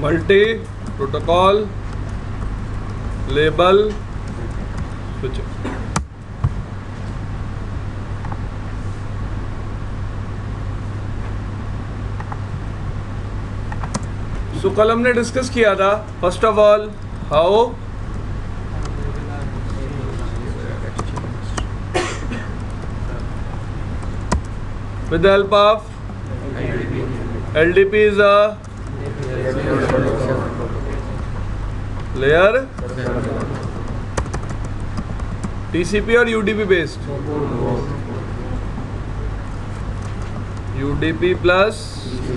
multi protocol label switcher. So कल हमने discuss किया था first of all how with the help of LDP is a layer TCP or UDP based UDP plus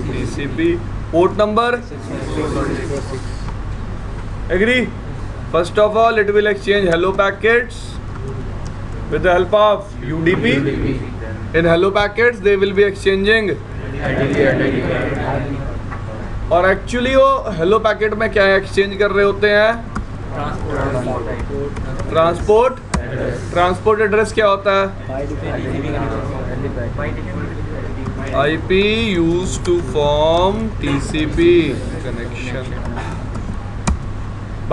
TCP port number agree. First of all it will exchange hello packets with the help of UDP. In hello packets they will be exchanging और actually वो hello packet में क्या exchange कर रहे होते हैं transport address क्या होता है IP used to form TCP connection.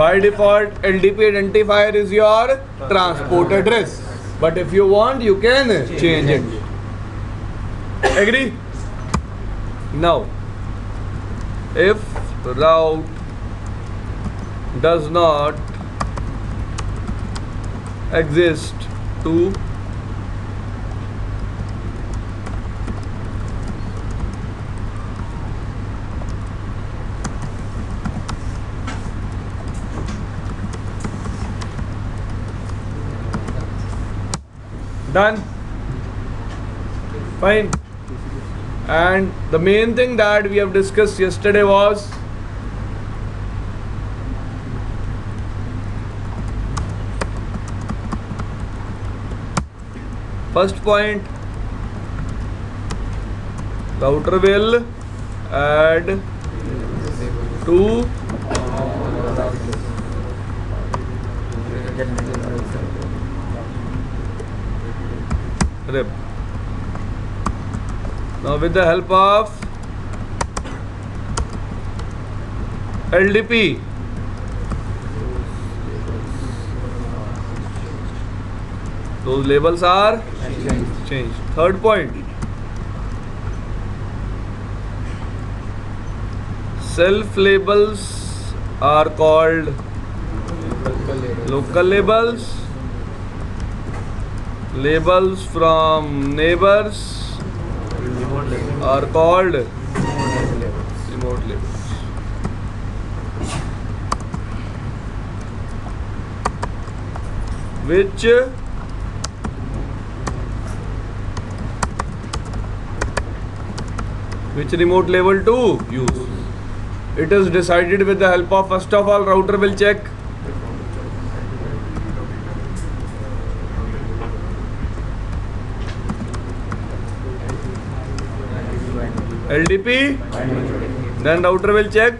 By default LDP identifier is your transport address, but if you want you can change it. Agree? Now if route does not exist to done fine. And the main thing that we have discussed yesterday was first point, router will add to rep. Now with the help of LDP those labels are changed. Third point, self labels are called local labels. Labels from neighbors are called remote labels. Which remote label to use? It is decided with the help of first of all router will check LDP, then router will check,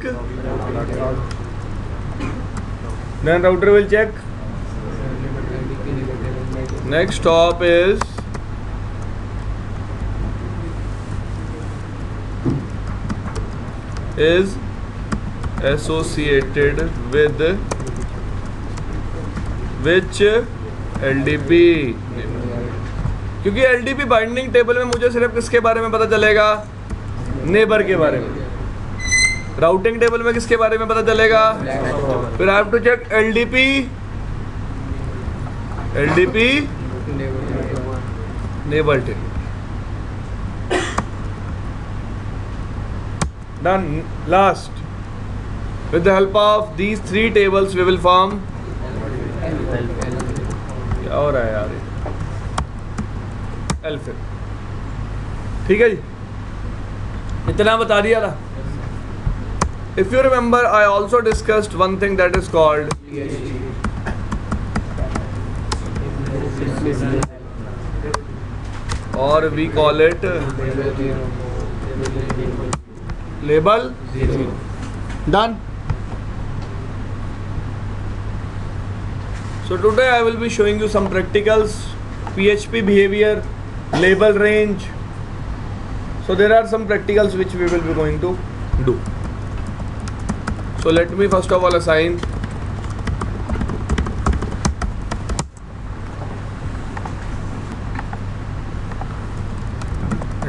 next stop is associated with which LDP. क्योंकि LDP binding table में मुझे सिर्फ किसके बारे में पता चलेगा, neighbour के बारे में. राउटिंग टेबल में किसके बारे में पता चलेगा, फिर I have to check LDP neighbour table. Done. Last, with the help of these three tables we will form क्या हो रहा है यार, एल्फिल. ठीक है जी, इतना बता दिया था. If you remember, I also discussed one thing that is called or we call it label. Done. So today I will be showing you some practicals, PHP behavior, label range. So there are some practicals which we will be going to do. So let me first of all assign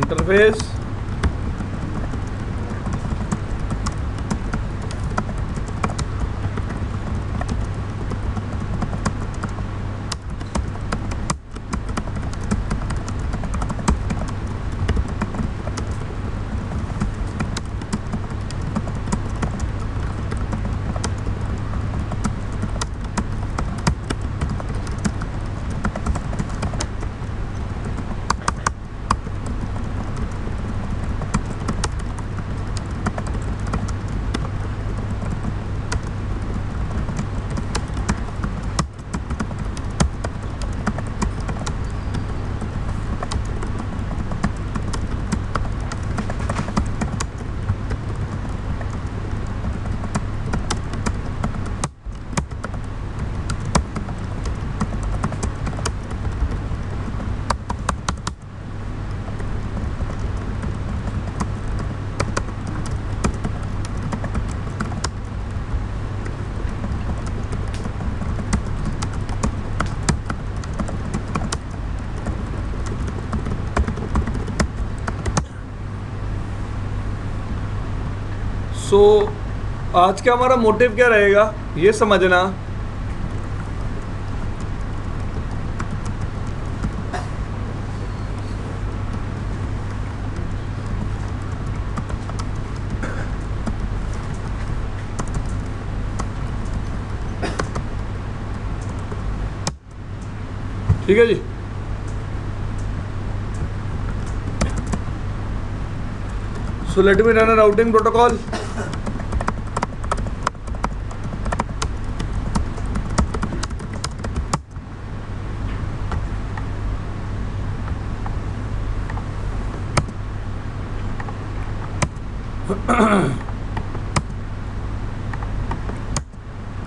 interface सो आज का हमारा motive क्या रहेगा ये समझना ठीक है जी। So let me run a routing protocol.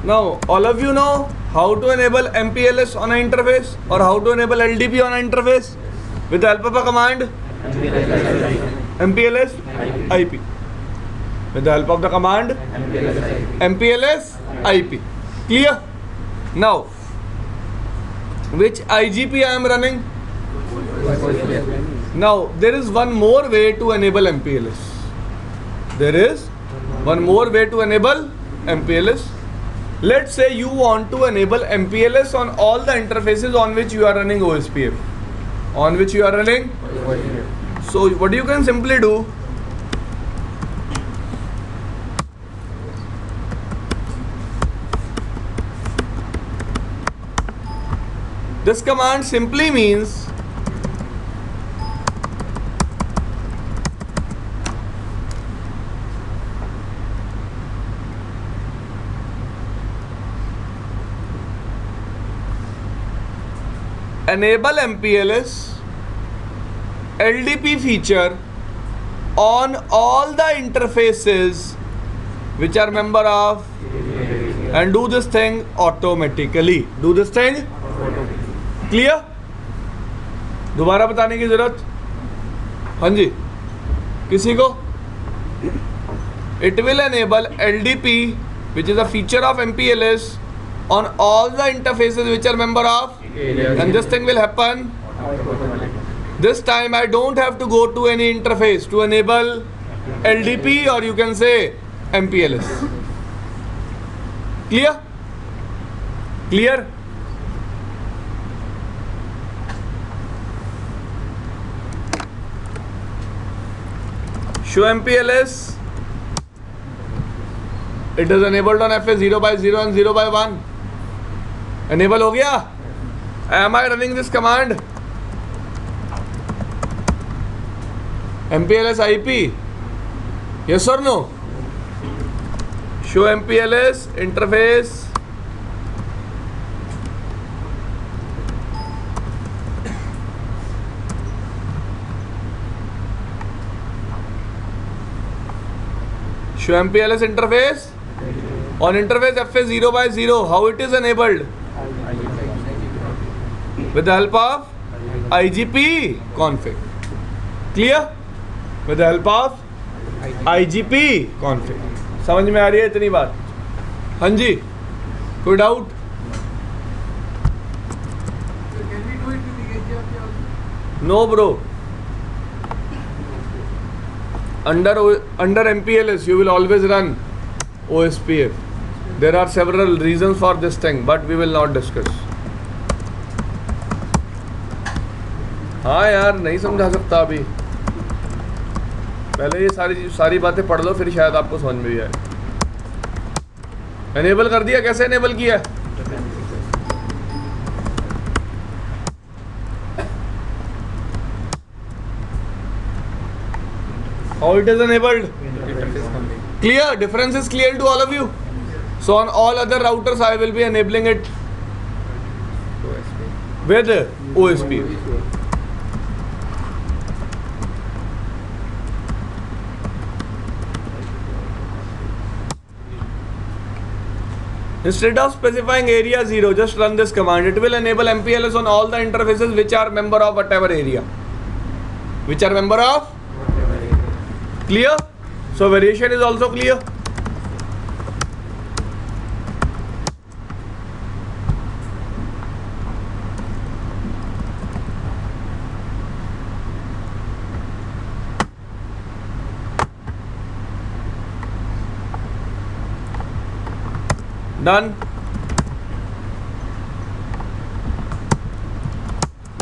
Now all of you know how to enable MPLS on an interface or how to enable LDP on an interface with the help of a command MPLS IP. With the help of the command MPLS IP. Clear? Now which IGP I am running? Now there is one more way to enable MPLS. There is one more way to enable MPLS. Let's say you want to enable MPLS on all the interfaces on which you are running OSPF. On which you are running? So what you can simply do, this command simply means enable MPLS LDP feature on all the interfaces which are member of and do this thing automatically. Do this thing. Clear? दोबारा बताने की जरूरत? हाँ जी, किसी को? It will enable LDP which is a feature of MPLS on all the interfaces which are member of, and this thing will happen. This time I don't have to go to any interface to enable LDP or you can say MPLS. Clear? Clear? Show MPLS. It is enabled on FA 0/0 and 0/1. Enable हो गया? Am I running this command? MPLS IP? Yes or no? Show MPLS interface. Show MPLS interface. On interface FA 0/0, how it is enabled? With the help of IGP config. Clear? With the help of IGP config. समझ में आ रही है इतनी बात? हाँ जी, कोई doubt? No bro, under MPLS you will always run OSPF. There are several reasons for this thing, but we will not discuss. हाँ यार, नहीं समझा सकता अभी, पहले ये सारी बातें पढ़ लो, फिर शायद आपको समझ में भी आए। एनेबल कर दिया, कैसे एनेबल किया? How it is enabled? Clear? Difference is clear to all of you. So on all other routers I will be enabling it with OSP. Instead of specifying area 0, just run this command. It will enable MPLS on all the interfaces which are member of whatever area. Which are member of? Clear? So variation is also clear. Done.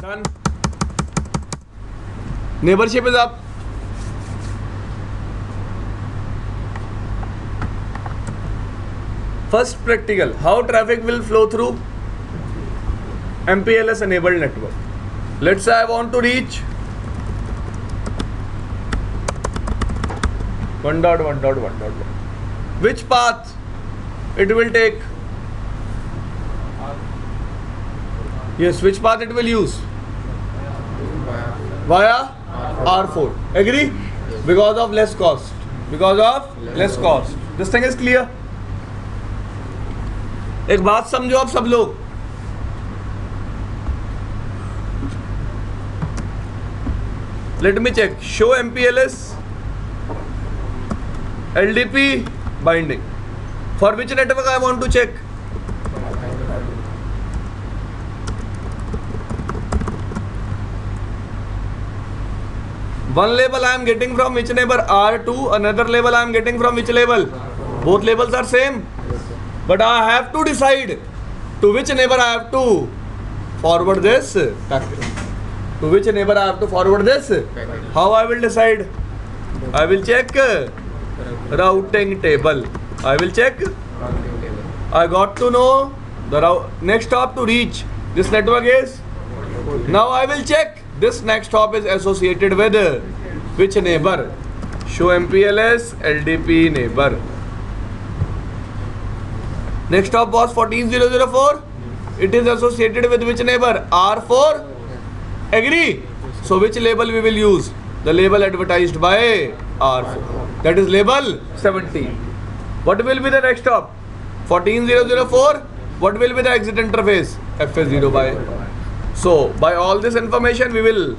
Done. Neighborship is up. First practical, how traffic will flow through MPLS enabled network. Let's say I want to reach 1.1.1.1. Which path it will take? Yes, which path it will use? Via R4. Agree? Because of less cost. Because of less cost. This thing is clear. एक बात समझो आप सब लोग, let me check. Show MPLS LDP binding. For which network I want to check? One label I am getting from which neighbor? R2. Another label I am getting from which label? Both labels are same. But I have to decide to which neighbor I have to forward this packet. To which neighbor I have to forward this? How I will decide? I will check routing table. I will check. I got to know the next hop to reach this network is. Now I will check this next hop is associated with which neighbor. Show MPLS LDP neighbor. Next hop was 14004. It is associated with which neighbor? R4. Agree? So which label we will use? The label advertised by R4. That is label 17. What will be the next hop? 14004. What will be the exit interface? FS0 by. So by all this information we will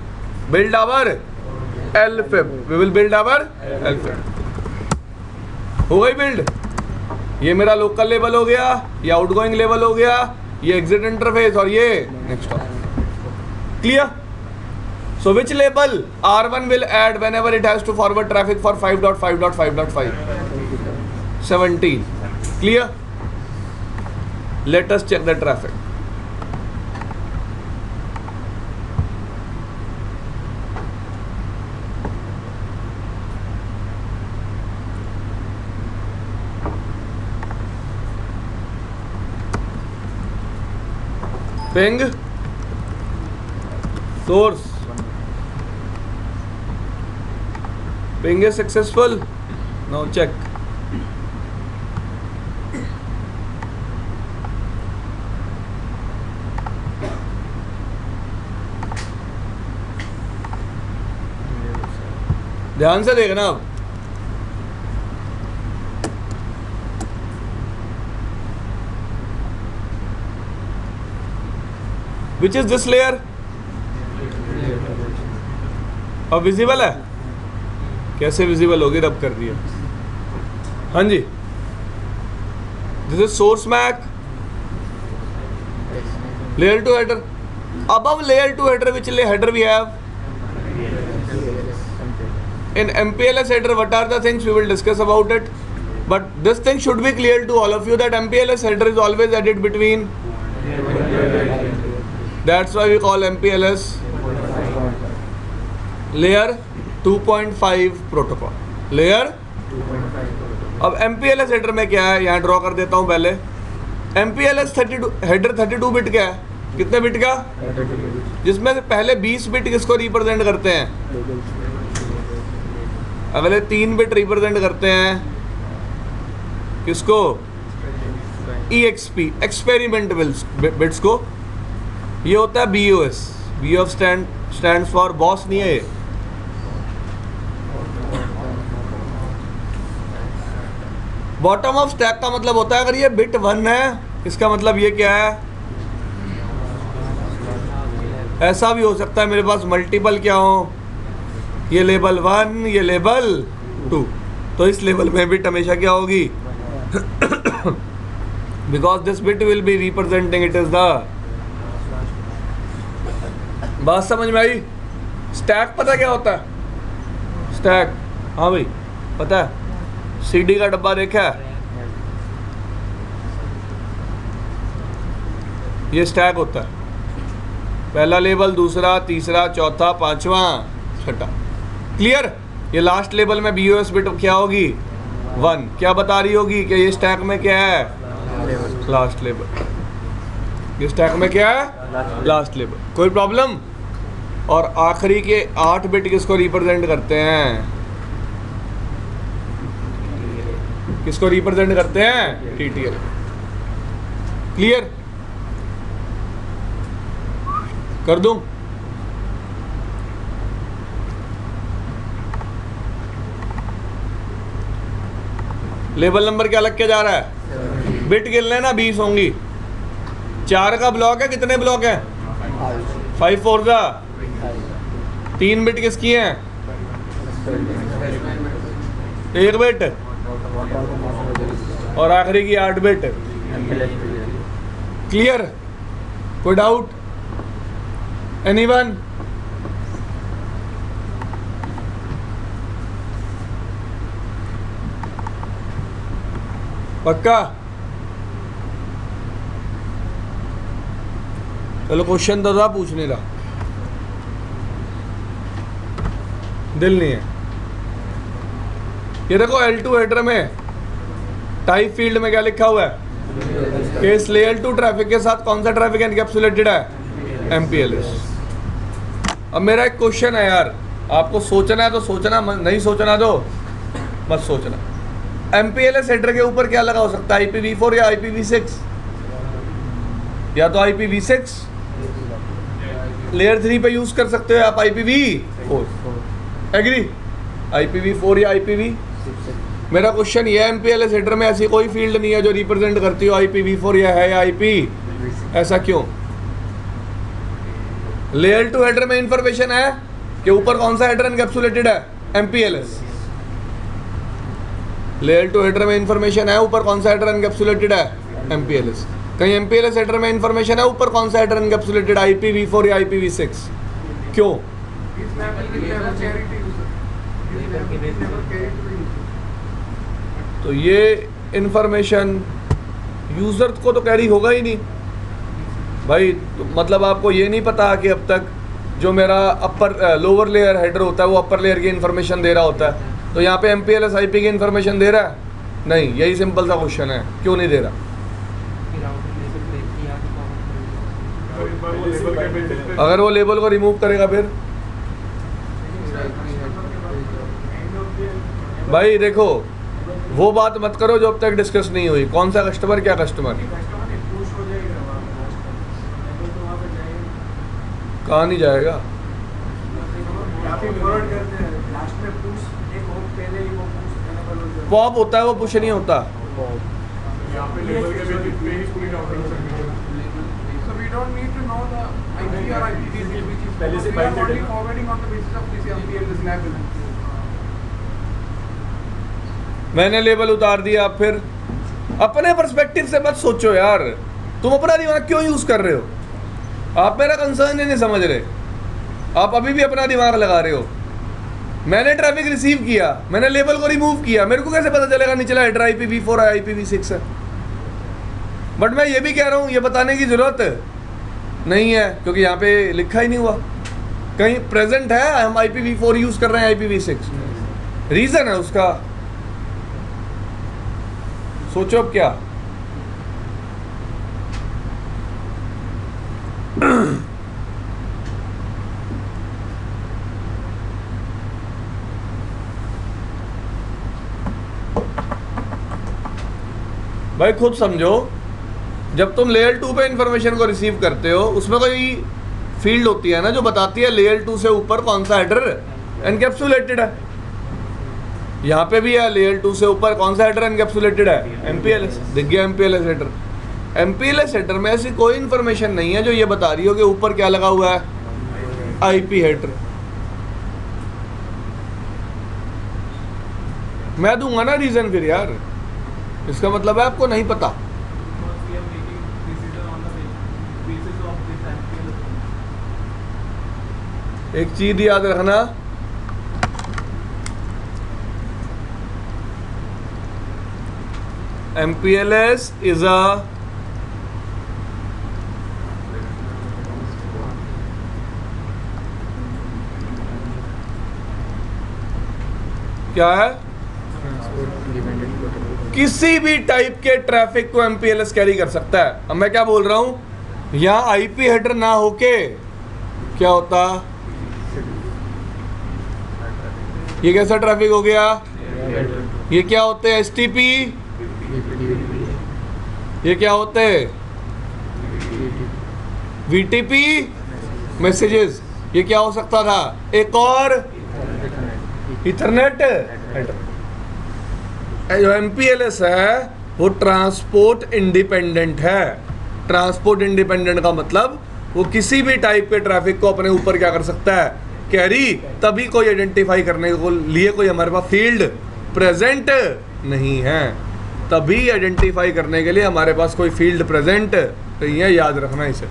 build our LFIB. We will build our LFIB. हो गई build? ये मेरा local level हो गया, ये outgoing level हो गया, ये एग्जिट इंटरफेस और ये next hop. Clear? So which label R1 will add whenever it has to forward traffic for 5.5.5.5? 17. Clear? Let us check the traffic. Ping source. Ping is successful. Now check. ध्यान से देखना अब. Which is this layer? अब visible है? कैसे visible होगी? रब कर दिया. हाँ जी. This is source MAC. Layer 2 header. Above layer 2 header, which header we have? In MPLS header, what are the things we will discuss about it? But this thing should be clear to all of you that MPLS header is always added between. That's why we call MPLS layer 2.5 protocol. Layer. अब MPLS header में क्या है, यहाँ draw कर देता हूँ पहले. MPLS 32 header 32 bit का है. कितने बिट का? जिसमें से पहले 20 बिट किसको रिप्रेजेंट करते हैं? अगले 3 बिट रिप्रेजेंट करते हैं किसको? EXP एक्सपेरिमेंटल बिट्स को. ये होता है BOS. BOS stands for boss नहीं है ये. बॉटम ऑफ स्टैक का मतलब होता है अगर ये बिट 1 है, इसका मतलब ये क्या है? ऐसा भी हो सकता है मेरे पास मल्टीपल क्या हो, ये लेबल 1, ये लेबल 2. तो इस लेवल में बिट हमेशा क्या होगी? Because this bit will be representing it is the. बात समझ में आई? स्टैक पता क्या होता है? स्टैक, हाँ भाई पता है. CD का डब्बा देखा है? ये स्टैक होता है. पहला लेबल, दूसरा, तीसरा, चौथा, पांचवा, छठा. क्लियर? ये लास्ट लेबल में BOS बिट क्या होगी? 1. क्या बता रही होगी कि ये स्टैक में क्या है? Last label. ये स्टैक में क्या है? Last label. कोई प्रॉब्लम? और आखिरी के 8 बिट किसको रिप्रेजेंट करते हैं? किसको रिप्रेजेंट करते हैं? TTL. क्लियर? कर दूं? लेबल नंबर क्या लग के जा रहा है? बिट गिन लेना, 20 होंगी. 4 का ब्लॉक है. कितने ब्लॉक है? 5 4 का. 3 बिट किसकी हैं? 1 बिट और आखिरी की 8 बिट. क्लियर? कोई डाउट? एनीवन? पक्का? चलो क्वेश्चन तो था, पूछ नहीं रहा, दिल नहीं है. ये देखो L2 हेडर में टाइप फील्ड में क्या लिखा हुआ है कि इस लेयर 2 ट्रैफिक के साथ कौन सा ट्रैफिक एनकैप्सुलेटेड है? MPLS. अब मेरा एक क्वेश्चन है यार, आपको सोचना है तो सोचना, नहीं सोचना तो मत सोचना. MPLS हेडर के ऊपर क्या लगा हो सकता है? IPv4 या IPv6? या तो IPv6 लेयर 3 पे यूज कर सकते हो आप IPv4. एग्री? IPv4 या IPv. मेरा क्वेश्चन ये है, MPLS हेडर में ऐसी कोई फील्ड नहीं है जो रिप्रेजेंट करती हो IPv4 या है या IP. ऐसा क्यों? लेयर 2 हेडर में इंफॉर्मेशन है कि ऊपर कौन सा हेडर एनकैप्सुलेटेड है? MPLS. लेयर 2 हेडर में इंफॉर्मेशन है ऊपर कौन सा हेडर एनकैप्सुलेटेड है? MPLS. कहीं MPLS हेडर में इंफॉर्मेशन है ऊपर कौन सा हेडर एनकैप्सुलेटेड IPv4 या IPv6? क्यों? तो ये इंफॉर्मेशन यूजर को तो कैरी होगा ही नहीं भाई. तो मतलब आपको ये नहीं पता कि अब तक जो मेरा लोअर लेयर हेडर होता है वो अपर लेयर की इंफॉर्मेशन दे रहा होता है. तो यहाँ पे MPLS IP की इंफॉर्मेशन दे रहा है? नहीं. यही सिंपल सा क्वेश्चन है, क्यों नहीं दे रहा? अगर वो लेबल को रिमूव करेगा फिर? भाई देखो, वो बात मत करो जो अब तक डिस्कस नहीं हुई. कौन सा कस्टमर, क्या कस्टमर? कहाँ नहीं जाएगा? पॉप होता है, वो पुश नहीं होता. मैंने लेबल उतार दिया, फिर अपने पर्सपेक्टिव से मत सोचो यार, तुम अपना दिमाग क्यों यूज कर रहे हो? आप मेरा कंसर्न ही नहीं समझ रहे, आप अभी भी अपना दिमाग लगा रहे हो। मैंने ट्रैफिक रिसीव किया, मैंने लेबल को रिमूव किया, मेरे को कैसे पता चलेगा निचला हेडर IPv4 है IPv6 है? बट मैं ये भी कह रहा हूँ ये बताने की जरूरत नहीं है, क्योंकि यहाँ पे लिखा ही नहीं हुआ कहीं प्रेजेंट है हम IPv4 यूज कर रहे हैं IPv6। रीजन है उसका, सोचो अब क्या। भाई खुद समझो, जब तुम लेयर 2 पे इंफॉर्मेशन को रिसीव करते हो, उसमें कोई फील्ड होती है ना जो बताती है लेयर 2 से ऊपर कौन सा हेडर एनकैप्सुलेटेड है। यहाँ पे भी है लेयर 2 से ऊपर कौन सा हेडर एनकैप्सुलेटेड है, MPLS। दिख गया MPLS हेडर। MPLS हेडर में ऐसी कोई इंफॉर्मेशन नहीं है जो ये बता रही हो कि ऊपर क्या लगा हुआ है, IP हेडर। मैं दूंगा ना रीजन फिर यार, इसका मतलब है आपको नहीं पता। एक चीज याद रखना, MPLS इज अ क्या है, किसी भी टाइप के ट्रैफिक को MPLS कैरी कर सकता है। अब मैं क्या बोल रहा हूं, यहां IP हेडर ना होके क्या होता, ये कैसा ट्रैफिक हो गया, ये क्या होते हैं STP, ये क्या होते हैं VTP मैसेजेस, ये क्या हो सकता था, एक और इथरनेट। जो MPLS है वो ट्रांसपोर्ट इंडिपेंडेंट है। ट्रांसपोर्ट इंडिपेंडेंट का मतलब वो किसी भी टाइप के ट्रैफिक को अपने ऊपर क्या कर सकता है, कैरी। तभी कोई आइडेंटिफाई करने को लिए कोई हमारे पास फील्ड प्रेजेंट नहीं है, तभी आइडेंटिफाई करने के लिए हमारे पास कोई फील्ड प्रेजेंट नहीं है, याद रखना इसे।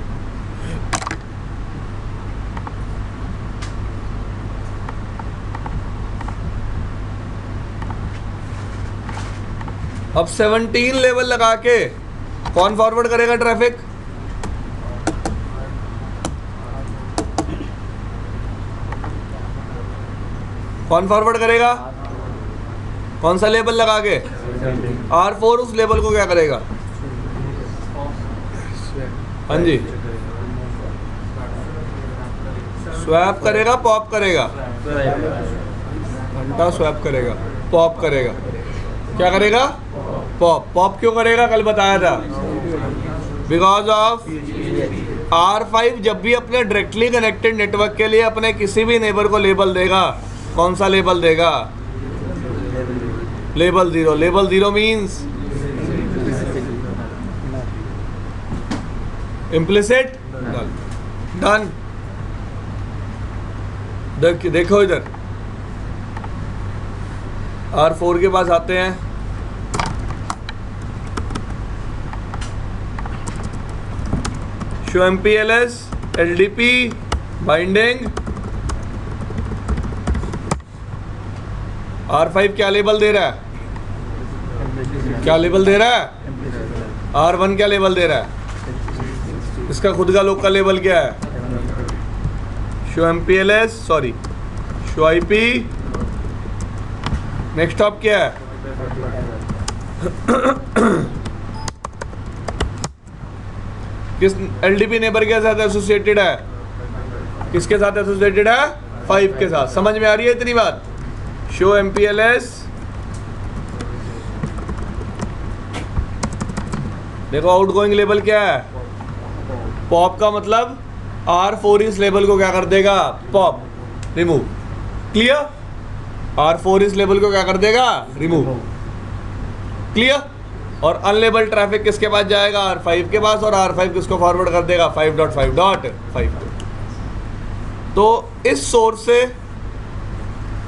अब 17 लेवल लगा के कौन फॉरवर्ड करेगा ट्रैफिक, कौन फॉरवर्ड करेगा, कौन सा लेबल लगा के, R4 उस लेबल को क्या करेगा, हाँ जी स्वैप करेगा, पॉप करेगा, घंटा स्वैप करेगा, पॉप करेगा, क्या करेगा, पॉप। पॉप क्यों करेगा, कल बताया था, बिकॉज ऑफ R5 जब भी अपने डायरेक्टली कनेक्टेड नेटवर्क के लिए अपने किसी भी नेबर को लेबल देगा, कौन सा लेबल देगा, label 0। Label 0 means implicit done. देखो इधर R4 के पास आते हैं, show MPLS LDP binding, R5 क्या लेबल दे रहा है, क्या लेबल दे रहा है, R1 क्या लेबल दे रहा है, इसका खुद का लोकल लेबल क्या है, show MPLS sorry show IP। Next stop क्या है, किस LDP नेबर के साथ एसोसिएटेड है, किसके साथ एसोसिएटेड है, 5 के साथ। समझ में आ रही है इतनी बात, शो MPLS। देखो आउटगोइंग लेबल क्या है, पॉप का मतलब R4 इस लेबल को क्या कर देगा, पॉप रिमूव, क्लियर। R4 इस लेबल को क्या कर देगा, रिमूव, क्लियर। और अनलेबल ट्रैफिक किसके पास जाएगा, R5 के पास, और R5 किसको फॉरवर्ड कर देगा, 5.5.5 को। तो इस सोर्स से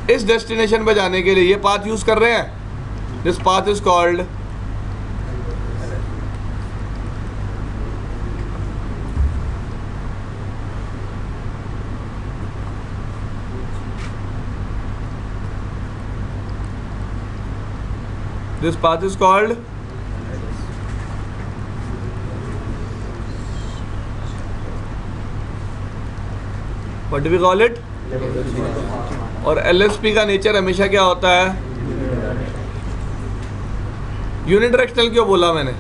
इस डेस्टिनेशन पे जाने के लिए ये पाथ यूज कर रहे हैं, this path is called this path is called what do we call it? और LSP का नेचर हमेशा क्या होता है? यूनिडायरेक्शनल क्यों बोला मैंने?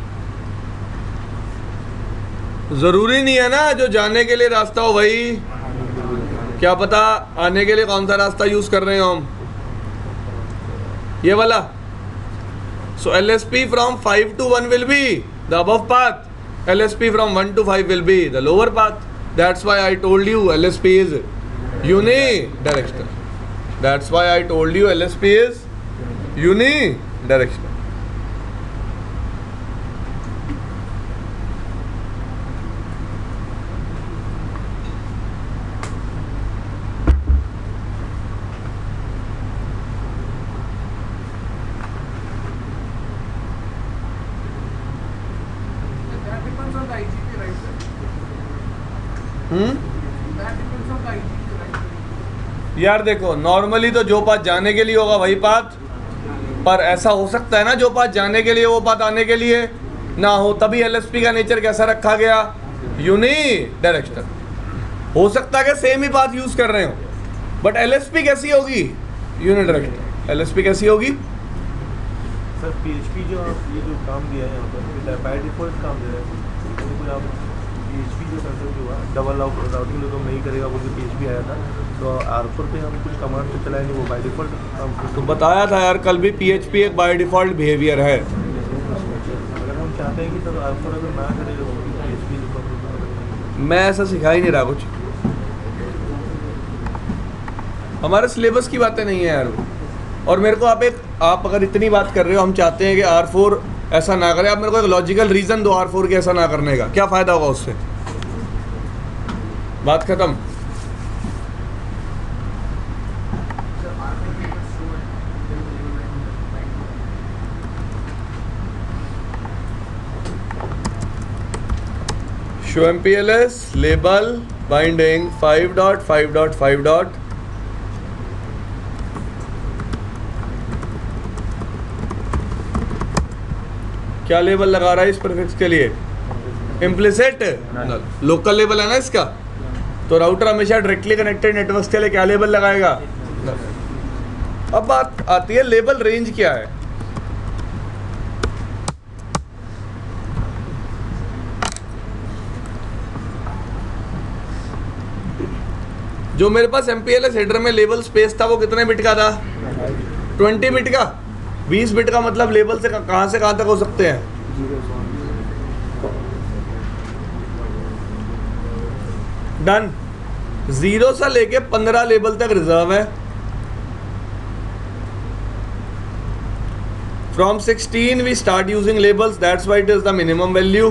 जरूरी नहीं है ना जो जाने के लिए रास्ता हो वही, क्या पता आने के लिए कौन सा रास्ता यूज कर रहे हो हम, ये वाला। सो LSP from 5 to 1 will be the above path, LSP from 1 to 5 will be the lower path. That's why I told you LSP is unidirectional. That's why I told you LSP is unidirectional. यार देखो, normally तो जो path जाने के लिए होगा वही path, पर ऐसा हो सकता है ना जो पाथ जाने के लिए वो पाथ आने के लिए ना हो, तभी LSP का नेचर कैसा रखा गया? यूनिडायरेक्शनल। हो सकता है कि सेम ही पाथ यूज कर रहे हो, बट LSP कैसी होगी? यूनिडायरेक्शनल। LSP कैसी होगी? सर PHP जो आप ये जो काम दिया है यहाँ पर बाय डिफॉल्ट काम दे रहा है, तो कोई आप PHP जो कंसेप्ट हुआ डबल राउटिंग तो नहीं करेगा, वो जो PHP आया था तो R4 पे हम कुछ कमांड तो चलाएंगे, वो बाय डिफॉल्ट काम तो बताया था यार कल भी, PHP एक बाय डिफॉल्ट बिहेवियर है। अगर हम चाहते हैं कि सर R4 अगर ना करे तो PHP मैं ऐसा सिखा ही नहीं रहा कुछ, हमारे सिलेबस की बातें नहीं है यार वो। और मेरे को आप अगर इतनी बात कर रहे हो, हम चाहते हैं कि R4 ऐसा ना करे, आप मेरे को एक लॉजिकल रीजन दो R4 के ऐसा ना करने का, क्या फायदा होगा उससे? बात खत्म। Show MPLS label binding 5.5.5. क्या लेबल लगा रहा है इस प्रीफिक्स के लिए? इम्प्लिसिट नल। लोकल लेबल है ना इसका, तो राउटर हमेशा डायरेक्टली कनेक्टेड नेटवर्क के लिए क्या लेबल लगाएगा? अब बात आती है लेबल रेंज क्या है। जो मेरे पास MPLS हेडर में लेबल स्पेस था वो कितने बिट का था? 20 बिट का। 20 बिट का मतलब लेबल से कहां तक हो सकते हैं? डन। 0 से लेके 15 लेबल तक रिजर्व है। From 16 we start using labels, that's why it is the minimum value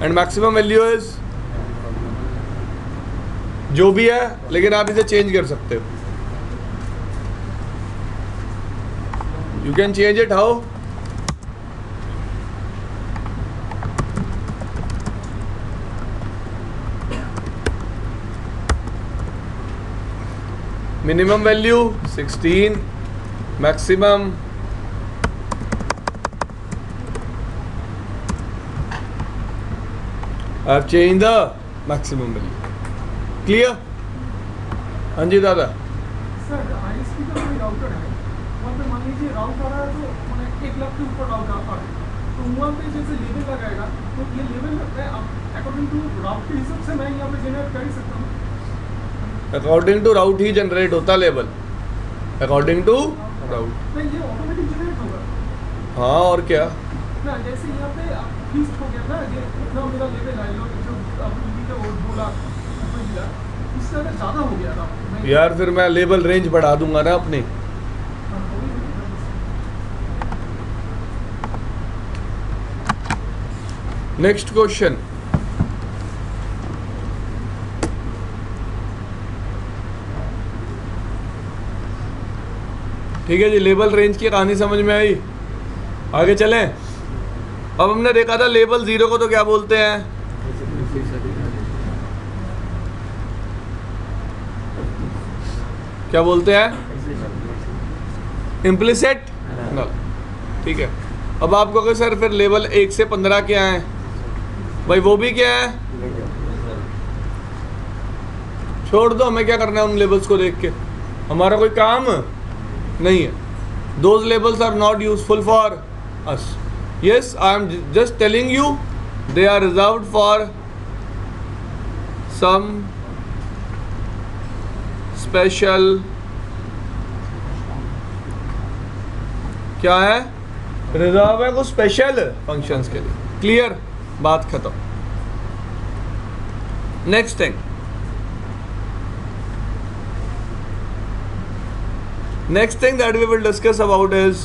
and maximum value is जो भी है, लेकिन आप इसे चेंज कर सकते हो। You can change it how? Minimum value 16, maximum I have changed the maximum value. Clear? हाँ जी दादा। सर ISP का कोई राउटर है, वहाँ पे मान लीजिए राउट आ रहा है तो मैंने 1 लाख के ऊपर राउट आ रहा है, तो वहाँ पे जैसे लेबल लगाएगा तो ये लेबल लगता है अकॉर्डिंग टू राउट के हिसाब से मैं यहाँ पे जनरेट कर ही सकता हूँ। अकॉर्डिंग टू राउट ही जनरेट होता लेबल, अकॉर्डिंग टू राउट। नहीं ये ऑटोमेटिक जनरेट होगा। हाँ और क्या। ना जैसे यहाँ पे फिक्स्ड हो गया ना, ये इतना मेरा लेवल है, जो अपनी का वोट बोला इससे अगर ज़्यादा हो गया था यार फिर मैं लेबल रेंज बढ़ा दूंगा ना अपनी। Next question. ठीक है जी, लेबल रेंज की कहानी समझ में आई। आगे चलें। अब हमने देखा था लेबल 0 को तो क्या बोलते हैं? क्या बोलते हैं? इम्प्लिसिट नल। ठीक है। अब आप कहोगे सर फिर लेवल 1 से 15 क्या है? भाई वो भी क्या है? छोड़ दो, हमें क्या करना है उन लेवल्स को देख के, हमारा कोई काम नहीं है. Those labels are not useful for us. Yes, I am just telling you they are reserved for some special, क्या है? रिजर्व है कुछ स्पेशल फंक्शंस के लिए. क्लियर? बात खत्म. Next thing, next thing that we will discuss about is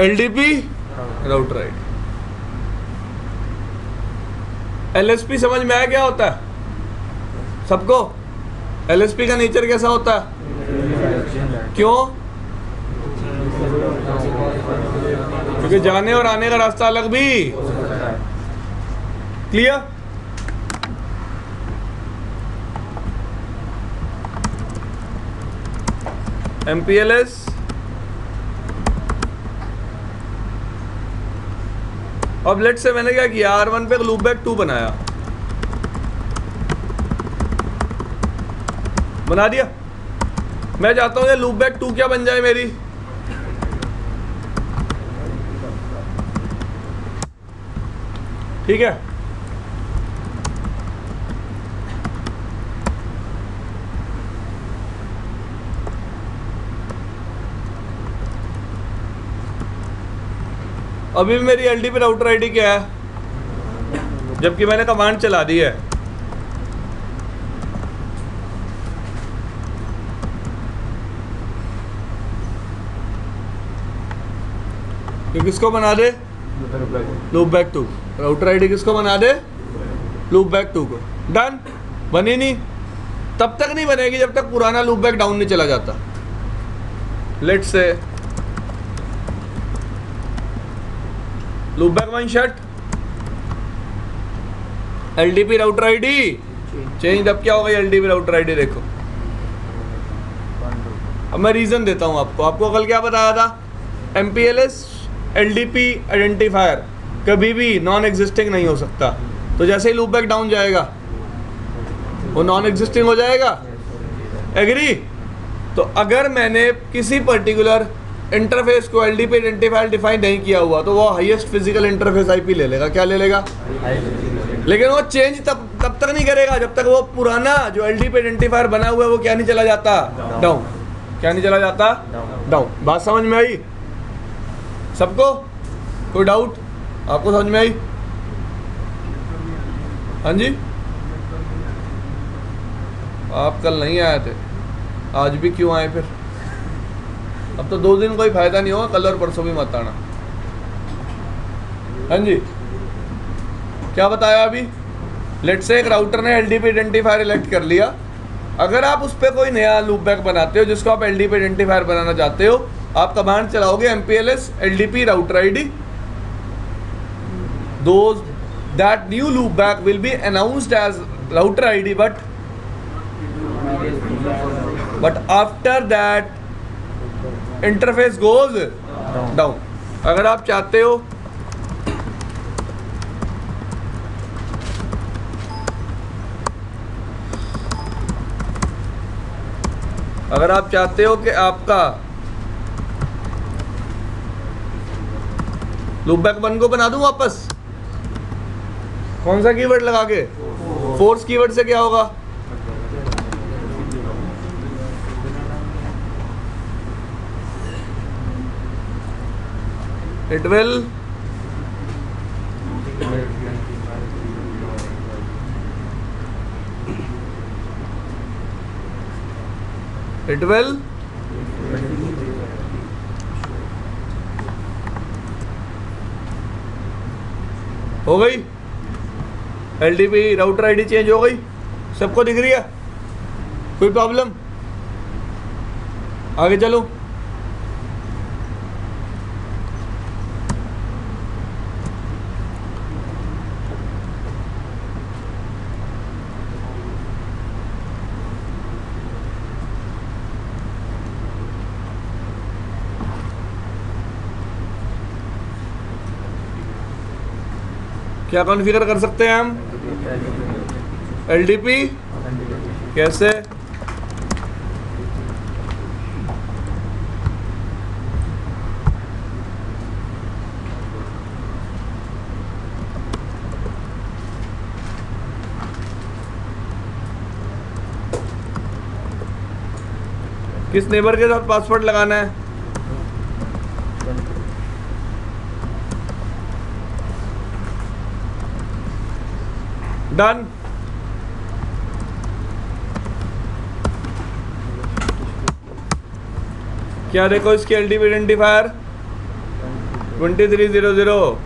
LDP router ID. LSP समझ में आया क्या होता है सबको? LSP का नेचर कैसा होता है? क्यों? क्योंकि जाने और आने का रास्ता अलग भी. क्लियर? MPLS अब लेट्स से मैंने क्या किया, R1 पे एक लूप बैक 2 बनाया, बना दिया. मैं चाहता हूं ये लूप बैक 2 क्या बन जाए मेरी? ठीक है. अभी भी मेरी LDP राउटर आईडी क्या है, जबकि मैंने कमांड चला दी है. तो किसको बना दे? Loop back 2. राउटर आईडी किसको बना दे? लूप बैक 2 को. डन. बनी नहीं, तब तक नहीं बनेगी जब तक पुराना लूप बैक डाउन नहीं चला जाता. Let's say loop back 1 shut, LDP router ID change. अब क्या होगा LDP राउटर आईडी? देखो, अब मैं रीजन देता हूं आपको. आपको कल क्या बताया था? MPLS LDP आइडेंटिफायर कभी भी नॉन एग्जिस्टिंग नहीं हो सकता. तो जैसे ही लूप बैक डाउन जाएगा वो नॉन एग्जिस्टिंग हो जाएगा. एग्री? तो अगर मैंने किसी पर्टिकुलर इंटरफेस को LDP आइडेंटिफायर डिफाइन नहीं किया हुआ तो वो हाईएस्ट फिजिकल इंटरफेस IP ले लेगा. क्या ले लेगा? लेकिन वो चेंज तब तक नहीं करेगा जब तक वो पुराना जो LDP आइडेंटिफायर बना हुआ है वो क्या नहीं चला जाता? डाउन. क्या नहीं चला जाता? डाउन. बात समझ में आई सबको? कोई डाउट? आपको समझ में आई? हाँ जी. आप कल नहीं आए थे, आज भी क्यों आए फिर? अब तो 2 दिन कोई फायदा नहीं होगा, कल और परसों भी मत आना. हाँ जी. क्या बताया अभी? लेट्स से एक राउटर ने LDP आइडेंटिफायर इलेक्ट कर लिया. अगर आप उस पर कोई नया लूप बैक बनाते हो जिसको आप LDP आइडेंटिफायर बनाना चाहते हो, आप कमांड चलाओगे MPLS LDP router ID. Those that new loopback will be announced as router ID, but after that interface goes down. अगर आप चाहते हो कि आपका लूप बैक 1 को बना दूं वापस, कौन सा कीवर्ड लगा के? फोर्स कीवर्ड से क्या होगा? इट विल हो गई LDP राउटर आईडी चेंज हो गई. सबको दिख रही है? कोई प्रॉब्लम? आगे चलो. क्या कॉन्फ़िगर कर सकते हैं हम? LDP कैसे? किस नेबर के साथ पासवर्ड लगाना है? डन। क्या देखो इसकी LDP आइडेंटिफायर 2300।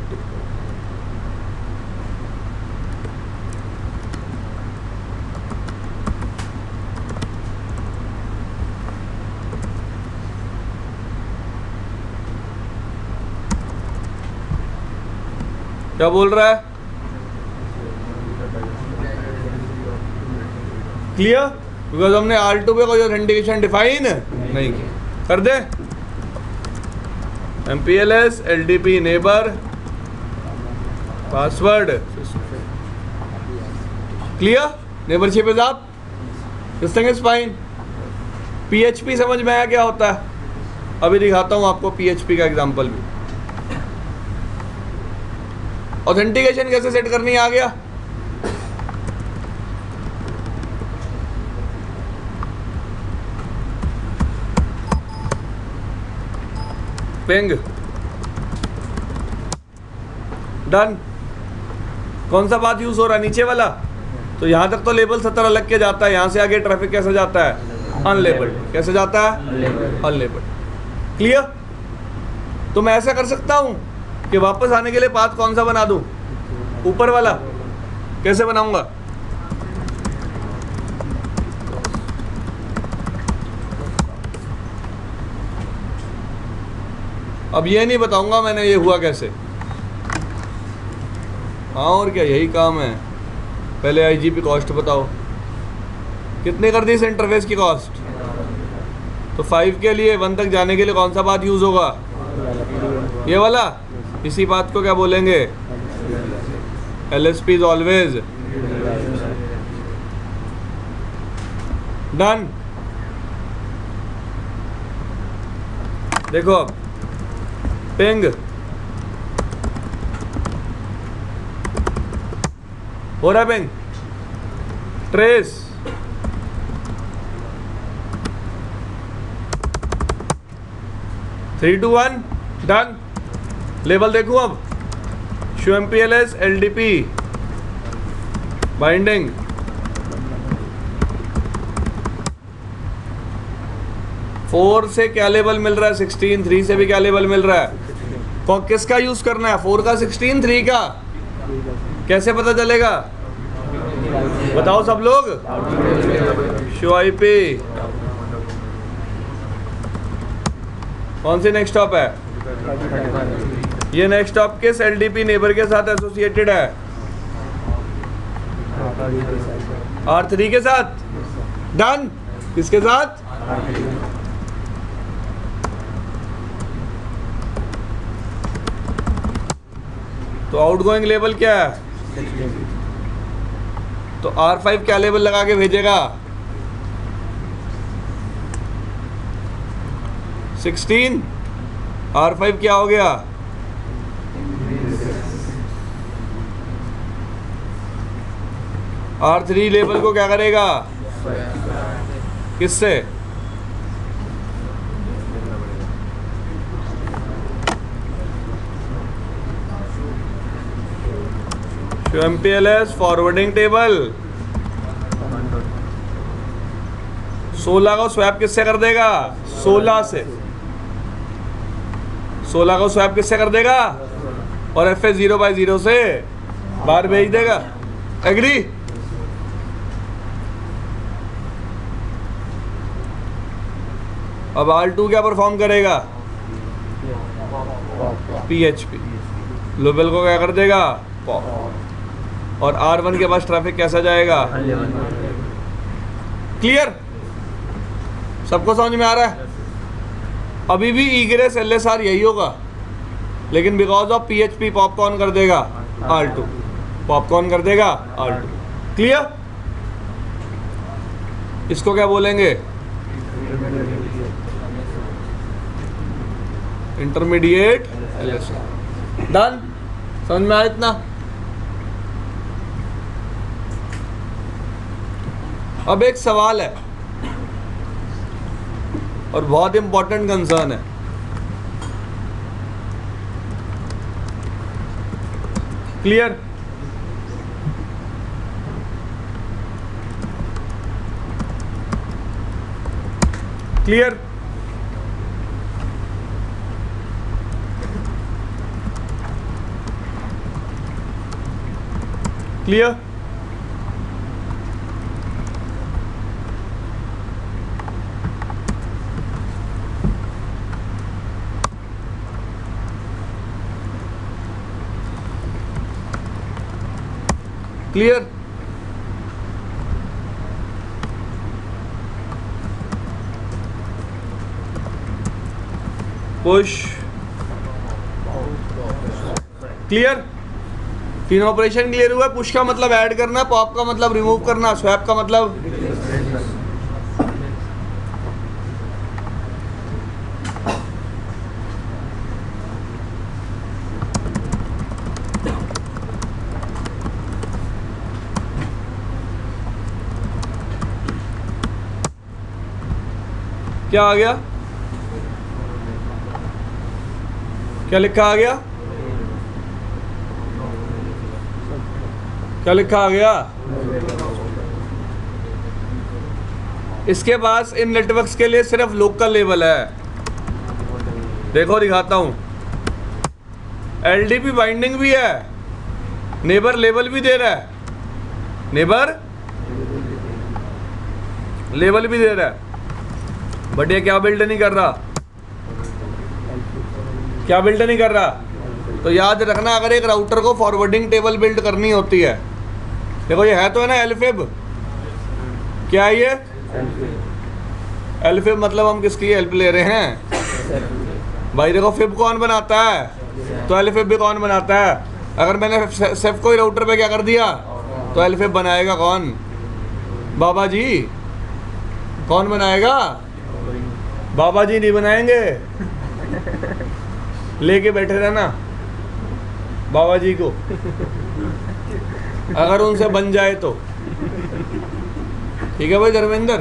क्या बोल रहा है? क्लियर? बिकॉज हमने R2 पे कोई ऑथेंटिकेशन डिफाइन नहीं की। कर दे MPLS LDP neighbour password. Clear? Neighbourship is up, this thing is fine. PHP समझ में आया क्या होता है? अभी दिखाता हूं आपको PHP का एग्जांपल भी। ऑथेंटिकेशन कैसे सेट करनी आ गया? Ping done. कौन सा बात यूज हो रहा है? नीचे वाला। तो यहां तक तो लेबल 70 अलग के जाता है, यहां से आगे ट्रैफिक कैसे जाता है? अनलेबल्ड। कैसे जाता है? अनलेबल्ड। क्लियर? तो मैं ऐसा कर सकता हूं कि वापस आने के लिए पाथ कौन सा बना दूं? ऊपर वाला। कैसे बनाऊंगा? अब ये नहीं बताऊंगा मैंने ये हुआ कैसे। हाँ और क्या, यही काम है। पहले IGP कॉस्ट बताओ, कितने कर दी इस इंटरफेस की कॉस्ट? तो 5 के लिए 1 तक जाने के लिए कौन सा बात यूज होगा? ये वाला। इसी बात को क्या बोलेंगे? LSP is always done. देखो अब पिंग हो रहा है, ping trace three two one done. Label देखूं अब, show MPLS LDP binding. Four से क्या लेबल मिल रहा है? 16। 3 से भी क्या लेबल मिल रहा है? किसका यूज करना है? 4 का, 16, 3 का? कैसे पता चलेगा? बताओ सब लोग। Show IP। कौन सी नेक्स्ट स्टॉप है? ये नेक्स्ट स्टॉप किस LDP नेबर के साथ एसोसिएटेड है? R3 के साथ। डन। किसके साथ? तो आउटगोइंग लेवल क्या है? तो R5 क्या लेवल लगा के भेजेगा? 16। R5 क्या हो गया? R3 लेवल को क्या करेगा? किससे? MPLS फॉरवर्डिंग टेबल 16 को स्वैप किससे कर देगा? 16 से। 16 को स्वैप किससे कर देगा? और FS 0/0 से बाहर भेज देगा। एग्री? अब R2 क्या परफॉर्म करेगा? PHP। लेबल को क्या कर देगा? पॉप। और R1 के पास ट्रैफिक कैसा जाएगा? क्लियर? सबको समझ में आ रहा है? अभी भी egress LSR यही होगा, लेकिन बिकॉज ऑफ PHP पॉप कौन कर देगा? R2। पॉपकॉर्न कर देगा R2। क्लियर? इसको क्या बोलेंगे? Intermediate LSA। डन? समझ में आया इतना? अब एक सवाल है और बहुत इंपॉर्टेंट कंसर्न है। Clear? Clear? Clear? Clear? Push, clear? तीन ऑपरेशन क्लियर हुआ। पुश का मतलब ऐड करना, पॉप का मतलब रिमूव करना, स्वैप का मतलब क्या आ गया? क्या लिखा आ गया? क्या लिखा आ गया? इसके पास इन नेटवर्क्स के लिए सिर्फ लोकल लेवल है। देखो दिखाता हूं, LDP बाइंडिंग भी है, नेबर लेवल भी दे रहा है, नेबर लेवल भी दे रहा है, बट ये क्या बिल्ड नहीं कर रहा? क्या बिल्ड नहीं कर रहा? तो याद रखना, अगर एक राउटर को फॉरवर्डिंग टेबल बिल्ड करनी होती है, देखो ये है तो है ना LFIB, क्या है ये LFIB? मतलब हम किसकी हेल्प ले रहे हैं भाई? देखो FIB कौन बनाता है, तो LFIB भी कौन बनाता है? अगर मैंने सिर्फ कोई राउटर पे क्या कर दिया, तो LFIB बनाएगा कौन? बाबा जी। कौन बनाएगा? बाबा जी नहीं बनाएंगे, लेके बैठे रहना बाबा जी को, अगर उनसे बन जाए तो। ठीक है भाई धर्मेंद्र?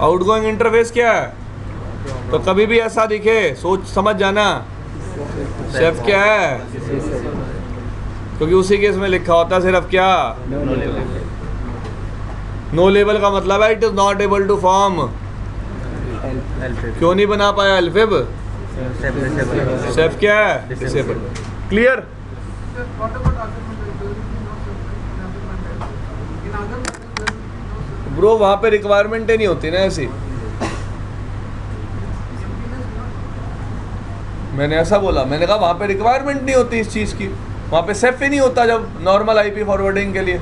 आउटगोइंग इंटरफेस क्या है? तो कभी भी ऐसा दिखे सोच समझ जाना सेफ क्या है, क्योंकि उसी केस में लिखा होता है सिर्फ क्या? नो लेवल का मतलब है it is not able to form. क्यों नहीं बना पाया LFIB? सेफ क्या है? डिसेबल। क्लियर? ब्रो वहां पे रिक्वायरमेंट ही नहीं होती ना ऐसी। मैंने ऐसा बोला, मैंने कहा वहां पे रिक्वायरमेंट नहीं होती इस चीज की, वहां पे सेफ ही नहीं होता जब नॉर्मल IP फॉरवर्डिंग के लिए।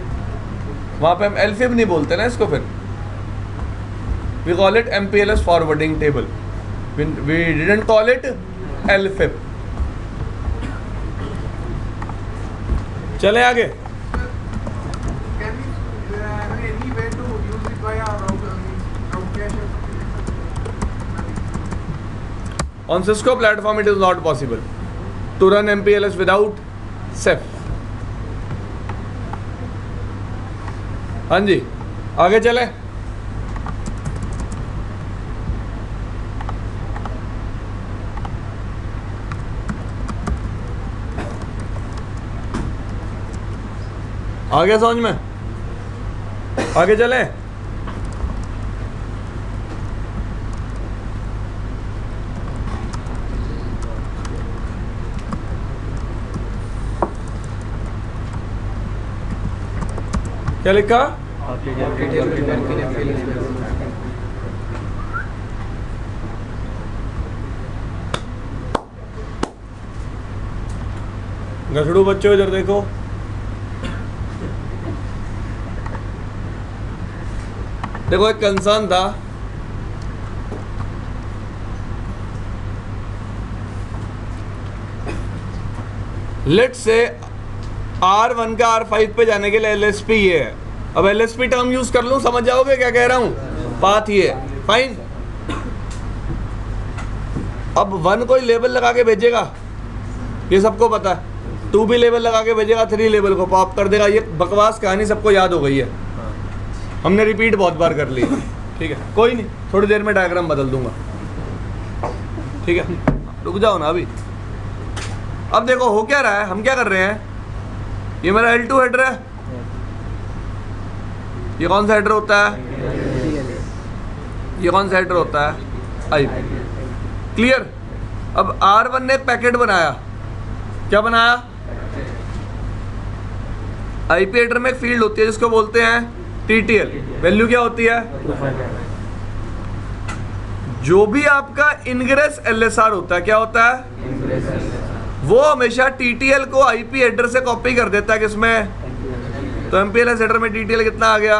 वहां पे हम LFIB नहीं बोलते ना इसको, फिर we call it MPLS forwarding table, we didn't call it LFIB। चले आगे। On Cisco platform it is not possible to run MPLS without CEF। हाँ जी, आगे चले। आगे समझ में? आगे चले। क्या लिखा? घसड़ू बच्चों इधर देखो, देखो एक कंसर्न था, लेट्स से R1 का R5 पे जाने के लिए LSP ये है। अब LSP टर्म यूज कर लूं, समझ जाओगे क्या कह रहा हूं? पाथ ये है, फाइन। अब 1 कोई लेबल लगा के भेजेगा, ये सबको पता है। 2 भी लेबल लगा के भेजेगा, 3 लेबल को पॉप कर देगा। ये बकवास कहानी सबको याद हो गई है, हमने रिपीट बहुत बार कर ली। ठीक है, कोई नहीं, थोड़ी देर में डायग्राम बदल दूंगा। ठीक है, रुक जाओ ना अभी। अब देखो हो क्या रहा है, हम क्या कर रहे हैं, ये मेरा L2 हेडर है, ये कौन सा हेडर होता है, ये कौन सा हेडर होता है, IP। क्लियर। अब R1 ने पैकेट बनाया, क्या बनाया, IP हेडर में एक फील्ड होती है जिसको बोलते हैं TTL। वैल्यू क्या होती है, जो भी आपका इनग्रेस LSR होता है, क्या होता है, वो हमेशा TTL को IP हेडर से कॉपी कर देता है। किसमें, तो MPLS हेडर में TTL कितना आ गया।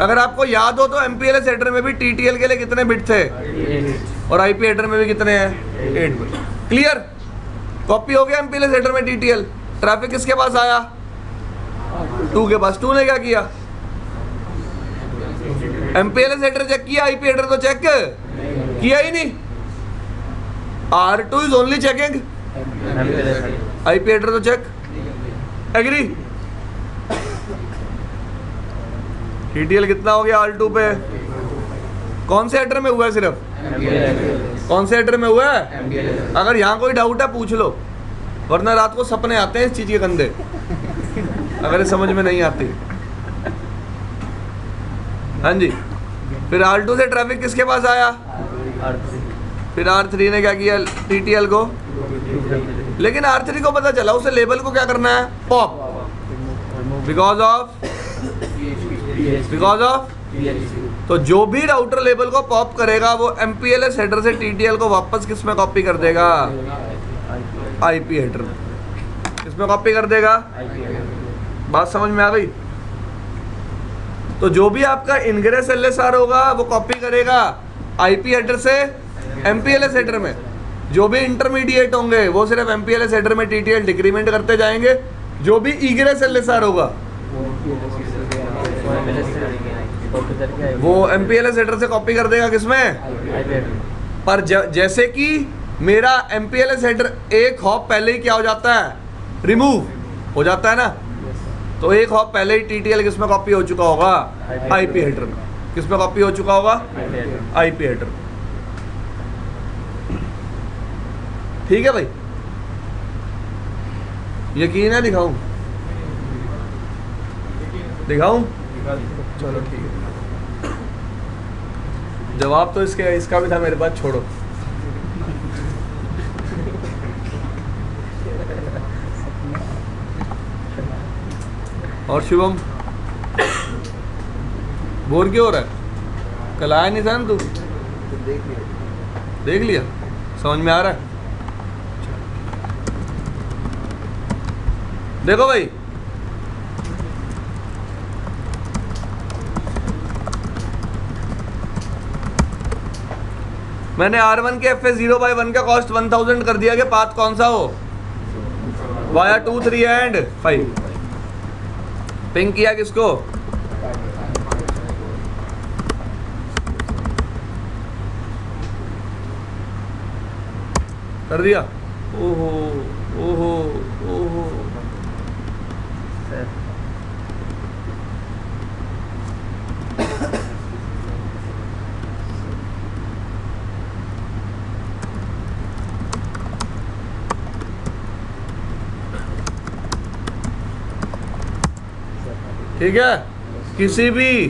अगर आपको याद हो तो MPLS हेडर में भी TTL के लिए कितने बिट थे, और IP हेडर में भी कितने हैं, 8 बिट। क्लियर, कॉपी हो गया MPLS हेडर में TTL। ट्रैफिक किसके पास आया, 2 के पास। 2 ने क्या किया, MPLS हेडर चेक किया, IP हेडर तो चेक किया ही नहीं। R2 is only checking, IP header तो चेक। एग्री। TTL कितना हो गया R2 पे, कौन से हेडर में हुआ है, सिर्फ कौन से हेडर में हुआ है। अगर यहाँ कोई डाउट है पूछ लो, वरना रात को सपने आते हैं इस चीज के गंदे, अगर ये समझ में नहीं आती। हाँ जी, फिर R2 से ट्रैफिक किसके पास आया, फिर R3 ने क्या किया, TTL को। लेकिन R3 को पता चला उसे लेबल को क्या करना है, पॉप, बिकॉज ऑफ तो जो भी राउटर लेबल को पॉप करेगा वो MPLS हेडर से TTL को वापस किस में कॉपी कर देगा, IP हेडर में। किस में कॉपी कर देगा, बात समझ में आ गई। तो जो भी आपका इनग्रेस LSR होगा वो कॉपी करेगा IP हेडर से MPLS हेडर में। जो भी इंटरमीडिएट होंगे वो सिर्फ MPLS हेडर में TTL डिक्रीमेंट करते जाएंगे। जो भी इग्रेस LSR होगा वो MPLS हेडर से कॉपी कर देगा किसमें। पर जैसे कि मेरा MPLS हेडर एक हॉप पहले ही क्या हो जाता है, रिमूव हो जाता है ना, तो एक हॉप पहले ही TTL किसमें कॉपी हो चुका होगा, IP हेडर में। किसमें कॉपी हो चुका होगा, IP हेडर में। ठीक है भाई, यकीन है, दिखाऊं चलो ठीक है। जवाब तो इसका भी था मेरे पास, छोड़ो। और शुभम, बोर क्यों हो रहा है, कल आया नहीं था ना तू, देख लिया, समझ में आ रहा है। देखो भाई, मैंने R1 के FS0/1 का कॉस्ट 1000 कर दिया कि पाथ कौन सा हो, वाया 2, 3 एंड 5। पिंग किया किसको, कर दिया। ओहो ओहो ओहो, ठीक है। किसी भी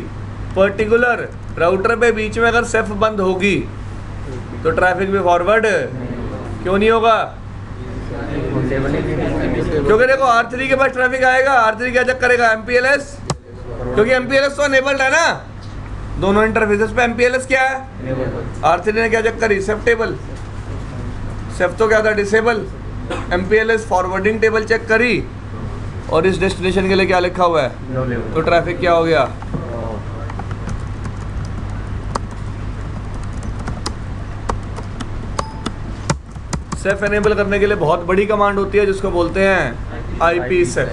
पर्टिकुलर राउटर पे बीच में अगर सेफ बंद होगी तो ट्रैफिक भी फॉरवर्ड क्यों नहीं होगा, क्योंकि देखो R3 के पास ट्रैफिक आएगा, R3 क्या चेक करेगा, MPLS, क्योंकि MPLS तो अनेबल्ड है ना, दोनों इंटरफेसेस पे MPLS क्या है। R3 ने क्या चेक करी, सेफ टेबल, सेफ तो क्या था, disable. MPLS forwarding table check करी, और इस डेस्टिनेशन के लिए क्या लिखा हुआ है, तो ट्रैफिक क्या हो गया, सेफ एनेबल करने के लिए बहुत बड़ी कमांड होती है जिसको बोलते हैं आईपी सेफ।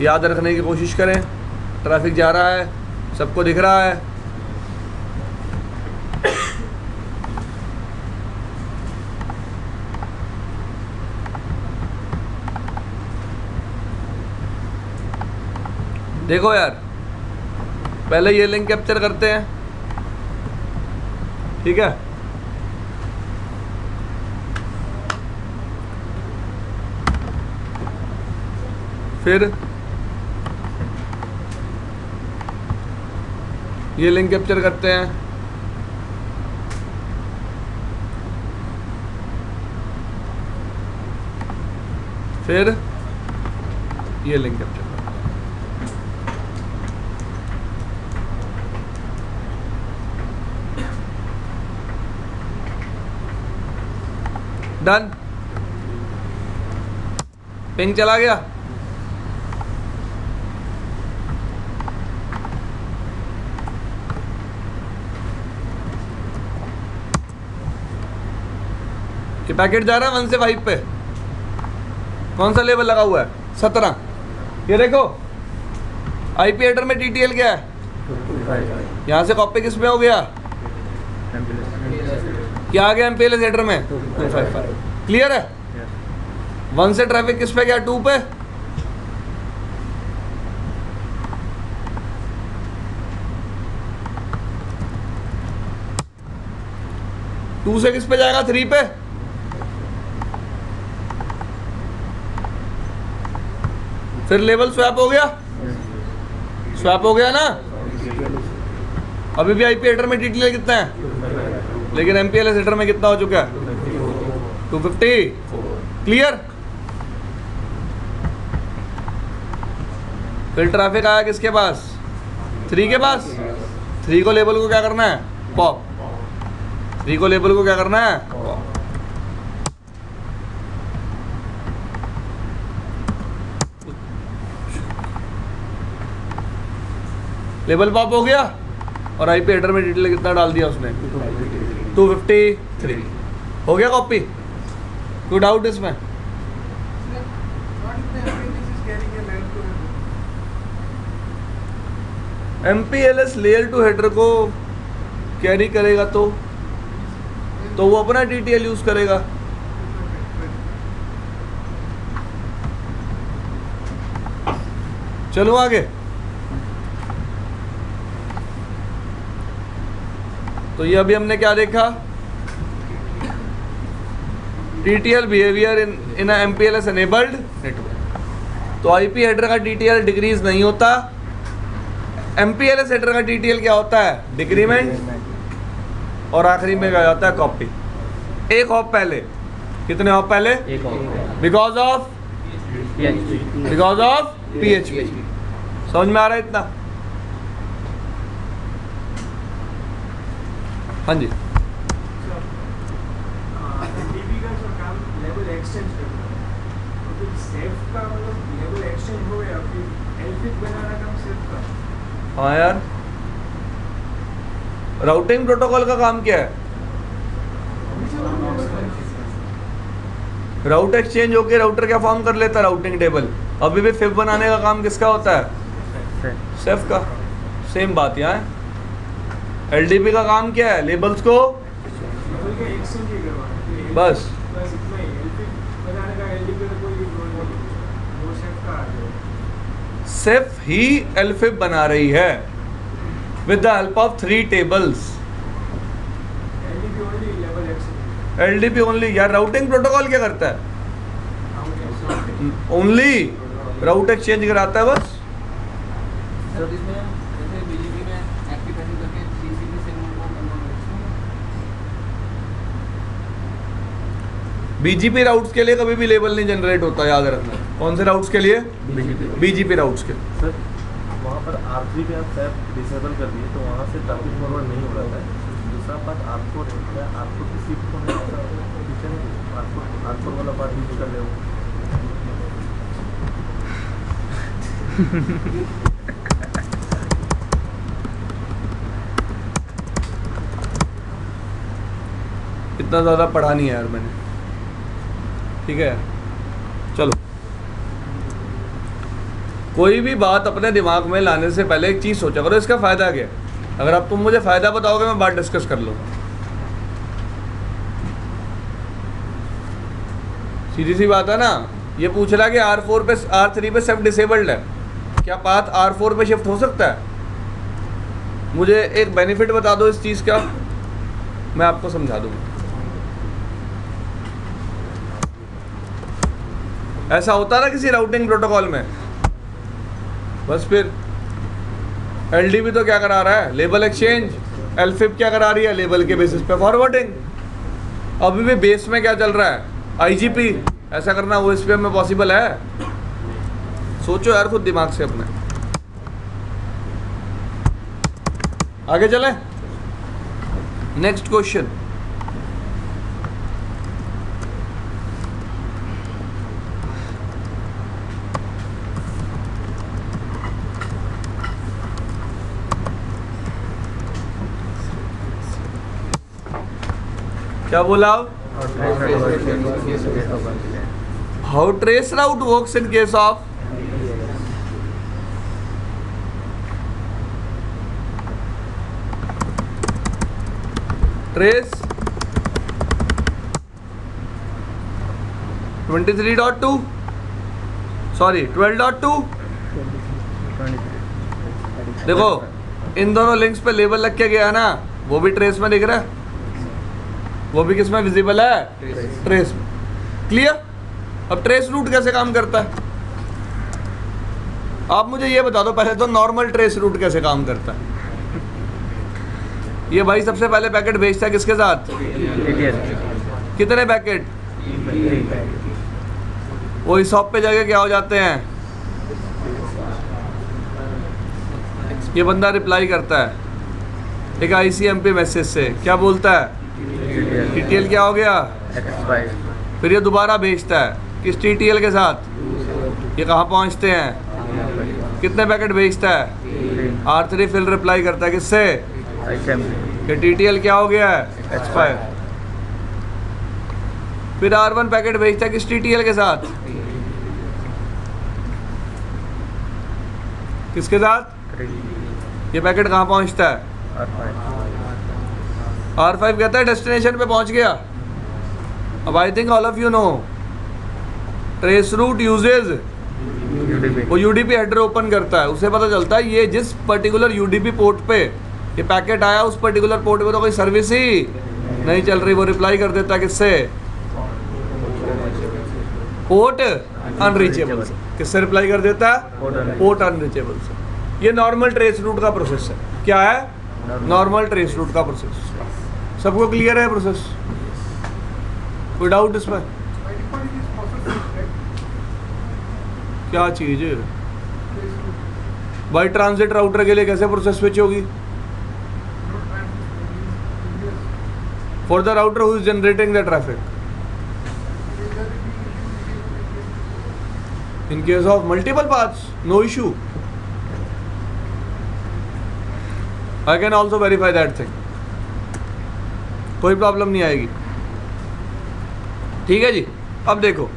याद रखने की कोशिश करें। ट्रैफिक जा रहा है, सबको दिख रहा है। देखो यार, पहले ये लिंक कैप्चर करते हैं, ठीक है। फिर ये लिंक कैप्चर करते हैं, फिर ये लिंक कैप्चर करते हैं। डन। पिंग चला गया। कि पैकेट जा रहा है 1 से 5 पे। कौन सा लेवल लगा हुआ है? 17। ये देखो आईपी हेडर में टीटीएल क्या है? यहाँ से कॉपी किस में हो गया? क्या आ गया एमपीएलएस हेडर में? 255। क्लियर है? 1 से ट्रैफिक किस पे गया? 2 पे। टू से किस पे जाएगा? 3 पे। फिर लेवल स्वैप हो गया, स्वैप हो गया ना। अभी भी आईपी हेडर में टीटीएल कितना है, लेकिन एमपीएलएस हेडर में कितना हो चुका है? 250। क्लियर? फिर ट्रैफिक आया किसके पास? 3 के पास। 3 को लेवल को क्या करना है? पॉप। 3 को लेवल को क्या करना है? पॉप। लेवल पॉप हो गया और आईपी हेडर में डिटेल कितना डाल दिया उसने? 253। हो गया कॉपी? कोई डाउट इसमें? एमपीएलएस लेयर टू हेडर को कैरी करेगा तो वो अपना टीटीएल यूज करेगा। चलो आगे। तो ये अभी हमने क्या देखा? TTL behaviour in MPLS enabled network. तो आईपी हेडर का टीटीएल डिक्रीज नहीं होता, एमपीएलएस हेडर का टीटीएल क्या होता है? डिक्रीमेंट। और आखिरी में क्या जाता है? कॉपी। एक हॉप पहले। कितने हॉप पहले? एक और बिकॉज ऑफ पीएचपी। समझ में आ रहा है इतना? हाँ जी। टीवी का जो काम लेवल एक्सचेंज करना है, तो फिर सेफ का मतलब लेवल एक्सचेंज हो या फिर एलफिक बनाना काम सेफ का? हाँ यार, राउटिंग प्रोटोकॉल का काम क्या है? राउट एक्सचेंज होके राउटर क्या फॉर्म कर लेता है? Routing table. अभी भी फिब बनाने का काम किसका होता है? सेफ का। सेम बात यहाँ है। एलडीपी का काम क्या है? लेबल्स को एक्सचेंज ही करवाना बस। इतना ही एलफिक बनाने का एलडीपी का कोई रोल नहीं, वो सेफ का आ गया। सेफ ही एलफिब बना रही है with the help of 3 tables. LDP only level exchange. LDP only. यार राउटिंग प्रोटोकॉल क्या करता है? ओनली राउट एक्सचेंज कराता है बस। सर इसमें जैसे बीजीपी में एक्टिव पैसिव करके सीसीपी से उनको बीजीपी राउट्स के लिए कभी भी लेबल नहीं जनरेट होता, याद रखना। कौन से राउट्स के लिए? बीजीपी राउट्स के। सर वहाँ पर R3 पे आप टैब डिसेबल कर दिए तो वहाँ से ट्रैफिक फॉरवर्ड नहीं हो रहा था। दूसरा पार्ट R4 है, R4 की सीट को नहीं R4 वाला पार्ट यूज कर ले। इतना ज़्यादा पढ़ा नहीं है यार मैंने, ठीक है। चलो, कोई भी बात अपने दिमाग में लाने से पहले एक चीज़ सोचा करो, इसका फ़ायदा क्या है। अगर आप तुम मुझे फ़ायदा बताओगे मैं बात डिस्कस कर लूँगा। सीधी सी बात है ना। ये पूछ रहा है कि R4 पे R3 पे सब डिसेबल्ड है, क्या पाथ R4 पे शिफ्ट हो सकता है? मुझे एक बेनिफिट बता दो इस चीज़ का, मैं आपको समझा दूँगा। ऐसा होता ना किसी राउटिंग प्रोटोकॉल में। बस फिर LDB तो क्या करा रहा है, लेबल एक्सचेंज। LFIP क्या करा रही है, लेबल के बेसिस पे फॉरवर्डिंग। अभी भी बेस में क्या चल रहा है, IGP। ऐसा करना OSPF में पॉसिबल है? सोचो यार खुद दिमाग से अपने। आगे चले, नेक्स्ट क्वेश्चन। क्या बोला? How trace route works in case of trace 23.2 sorry 12.2। देखो इन दोनों लिंक्स पे लेबल लग के गया ना, वो भी ट्रेस में दिख रहा है, वो भी किसमें विजिबल है, ट्रेस में। क्लियर? अब ट्रेस रूट कैसे काम करता है, आप मुझे ये बता दो पहले तो। नॉर्मल ट्रेस रूट कैसे काम करता है? ये भाई सबसे पहले पैकेट भेजता है किसके साथ, कितने पैकेट, वो इस शॉप पे जाके क्या हो जाते हैं, ये बंदा रिप्लाई करता है एक ICMP मैसेज से, क्या बोलता है, TTL क्या हो गया, फिर ये दोबारा भेजता है किस TTL के साथ, ये कहाँ पहुँचते हैं, कितने पैकेट भेजता है, R3 फिर रिप्लाई करता है किससे, कि TTL क्या हो गया है, एक्सपायर। फिर R1 पैकेट भेजता है किस TTL के साथ, किसके साथ, ये पैकेट कहाँ पहुँचता है, R5 कहता है डेस्टिनेशन पे पहुँच गया। अब I think all of you know traceroute uses, वो UDP हेडर ओपन करता है, उसे पता चलता है ये जिस पर्टिकुलर UDP पोर्ट पे ये पैकेट आया उस पर्टिकुलर पोर्ट पे तो कोई सर्विस ही नहीं चल रही, वो रिप्लाई कर देता है किससे, पोर्ट अनरीचेबल से। किससे रिप्लाई कर देता है, पोर्ट अनरीचेबल से। ये नॉर्मल ट्रेस रूट का प्रोसेस है। क्या है, नॉर्मल ट्रेस रूट का प्रोसेस। सबको क्लियर है प्रोसेस, कोई डाउट इसमें? क्या चीज है भाई, ट्रांजिट राउटर के लिए कैसे प्रोसेस स्विच होगी, for the router who is generating the traffic. In case of multiple paths no issue, I can also verify that thing, कोई प्रॉब्लम नहीं आएगी। ठीक है जी। अब देखो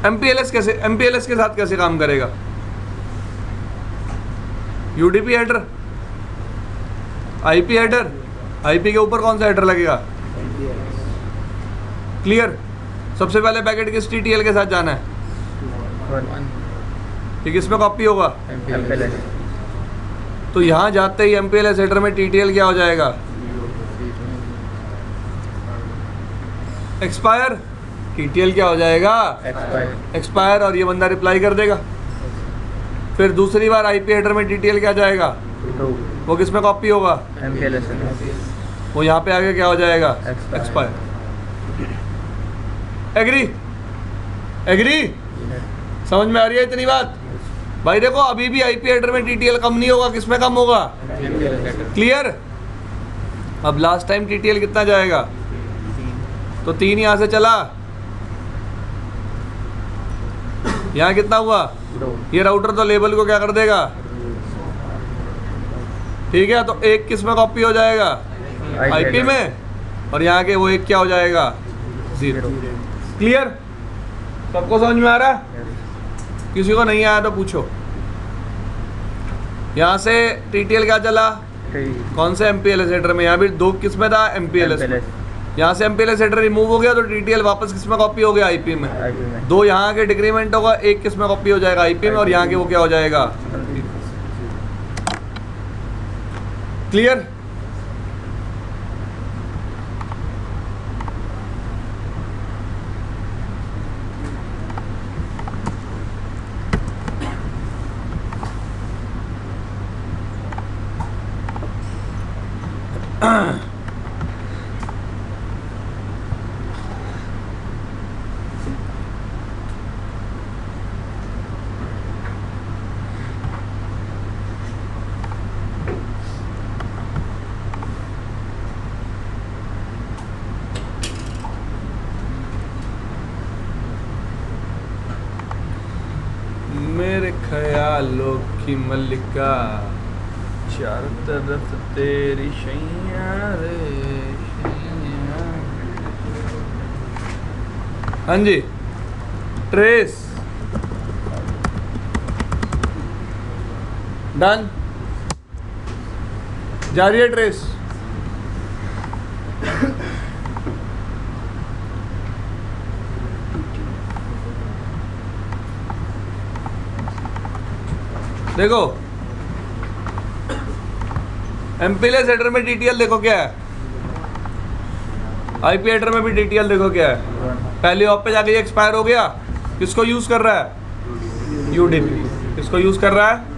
MPLS कैसे, MPLS के साथ कैसे काम करेगा, UDP header, IP header, IP के ऊपर कौन सा हेडर लगेगा, क्लियर। सबसे पहले पैकेट किस TTL के साथ जाना है, ठीक, इसमें कॉपी होगा, तो यहाँ जाते ही MPLS हेडर में TTL क्या हो जाएगा, एक्सपायर। TTL क्या हो जाएगा, एक्सपायर, और ये बंदा रिप्लाई कर देगा। फिर दूसरी बार IP हेडर में TTL क्या जाएगा, वो किस में कॉपी होगा, वो यहाँ पे आगे क्या हो जाएगा, एक्सपायर। एग्री, एग्री, समझ में आ रही है इतनी बात भाई? देखो अभी भी IP हेडर में TTL कम नहीं होगा, किस में कम होगा, क्लियर। अब लास्ट टाइम TTL कितना जाएगा, तो 3 यहाँ से चला, यहाँ कितना हुआ, ये राउटर तो लेबल को क्या कर देगा, ठीक है, तो एक किस में कॉपी हो जाएगा? आईपी में, और यहाँ के वो एक क्या हो जाएगा? 0। क्लियर? सबको समझ में आ रहा है? किसी को नहीं आया तो पूछो। यहाँ से टीटीएल क्या चला? कौन से एमपीएलएस हेडर में? यहाँ भी 2 किस में था? एमपीएलएस में। यहाँ से एमपीएलएस हेडर रिमूव हो गया तो टीटीएल वापस किस में कॉपी हो गया? आईपी में। 2 यहाँ के डिक्रीमेंट होगा, एक किस में कॉपी हो जाएगा? आईपी में, और यहाँ के वो क्या हो जाएगा? क्लियर? मेरे ख्यालों की मल्लिका, चारों तरफ तेरी शैया रे शैया। हाँ जी, ट्रेस डन। जा रही है ट्रेस। देखो एमपीएलएस हेडर में टीटीएल देखो क्या है, आईपी हेडर में भी टीटीएल देखो क्या है। पहले ऑप पे जाके ये एक्सपायर हो गया, किसको यूज कर रहा है? यूडीपी। किसको यूज कर रहा है?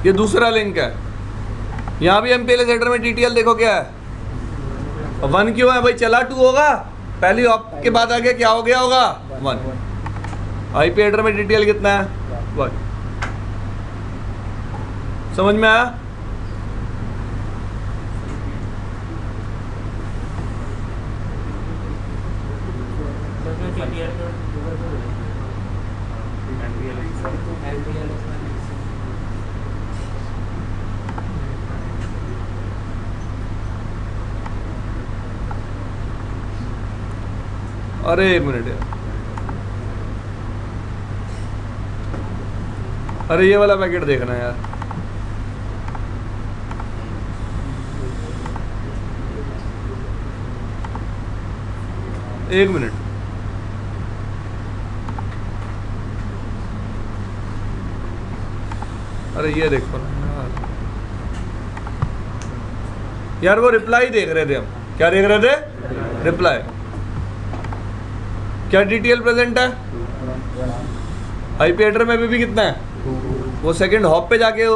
ये दूसरा लिंक है। यहाँ भी एमपीएलएस हेडर में टीटीएल देखो क्या है? 1 क्यों है भाई? चला 2 होगा, पहली ऑप के बाद आगे क्या हो गया होगा? 1। आईपी हेडर में टीटीएल कितना है? 1। समझ में आया? अरे एक मिनट यार, अरे ये वाला पैकेट देखना यार। एक मिनट, अरे ये देखो ना यार, यार वो रिप्लाई देख रहे थे हम। क्या देख रहे थे? रिप्लाई। क्या टीटीएल प्रेजेंट है? आईपी हेडर में भी कितना है? वो सेकंड हॉप पे जाके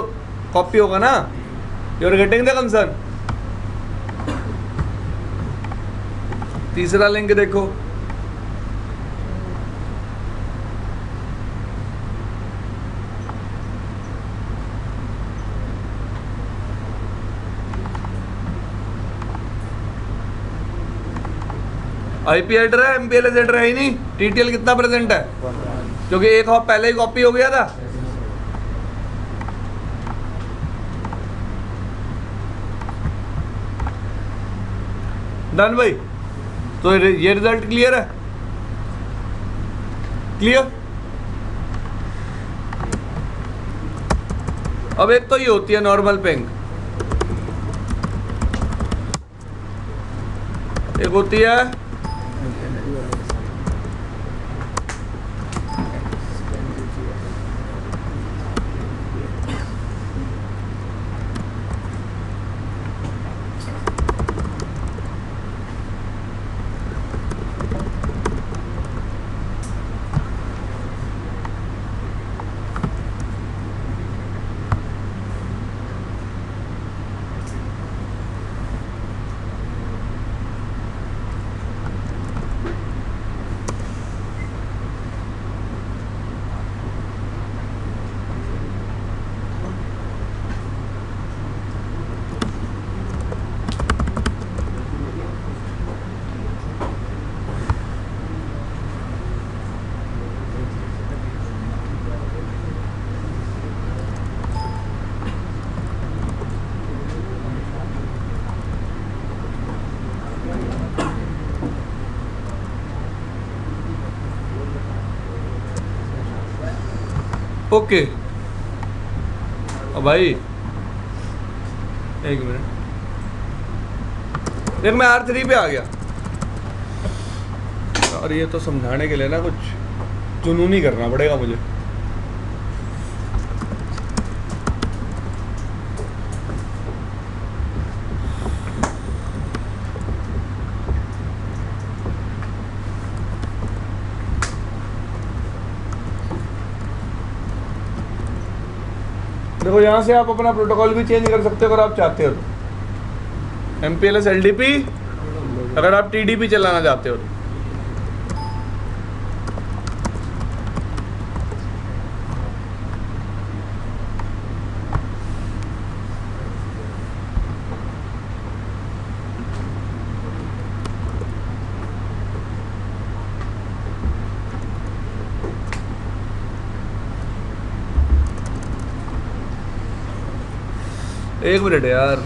कॉपी होगा ना। You are getting the concern? तीसरा लिंक देखो, आईपी हेडर है, एमपीएलएस हेडर है ही नहीं। टीटीएल कितना प्रेजेंट है? क्योंकि एक हॉप पहले ही कॉपी हो गया था। डन भाई, तो ये रिजल्ट क्लियर है? क्लियर? अब एक तो ये होती है नॉर्मल पिंग, एक होती है ओके। अब भाई एक मिनट, देख मैं R3 पे आ गया और ये तो समझाने के लिए ना कुछ जुनून ही करना पड़ेगा मुझे। देखो यहाँ से आप अपना प्रोटोकॉल भी चेंज कर सकते हो अगर आप चाहते हो तो। MPLS LDP अगर आप TDP चलाना चाहते हो तो। एक मिनट यार,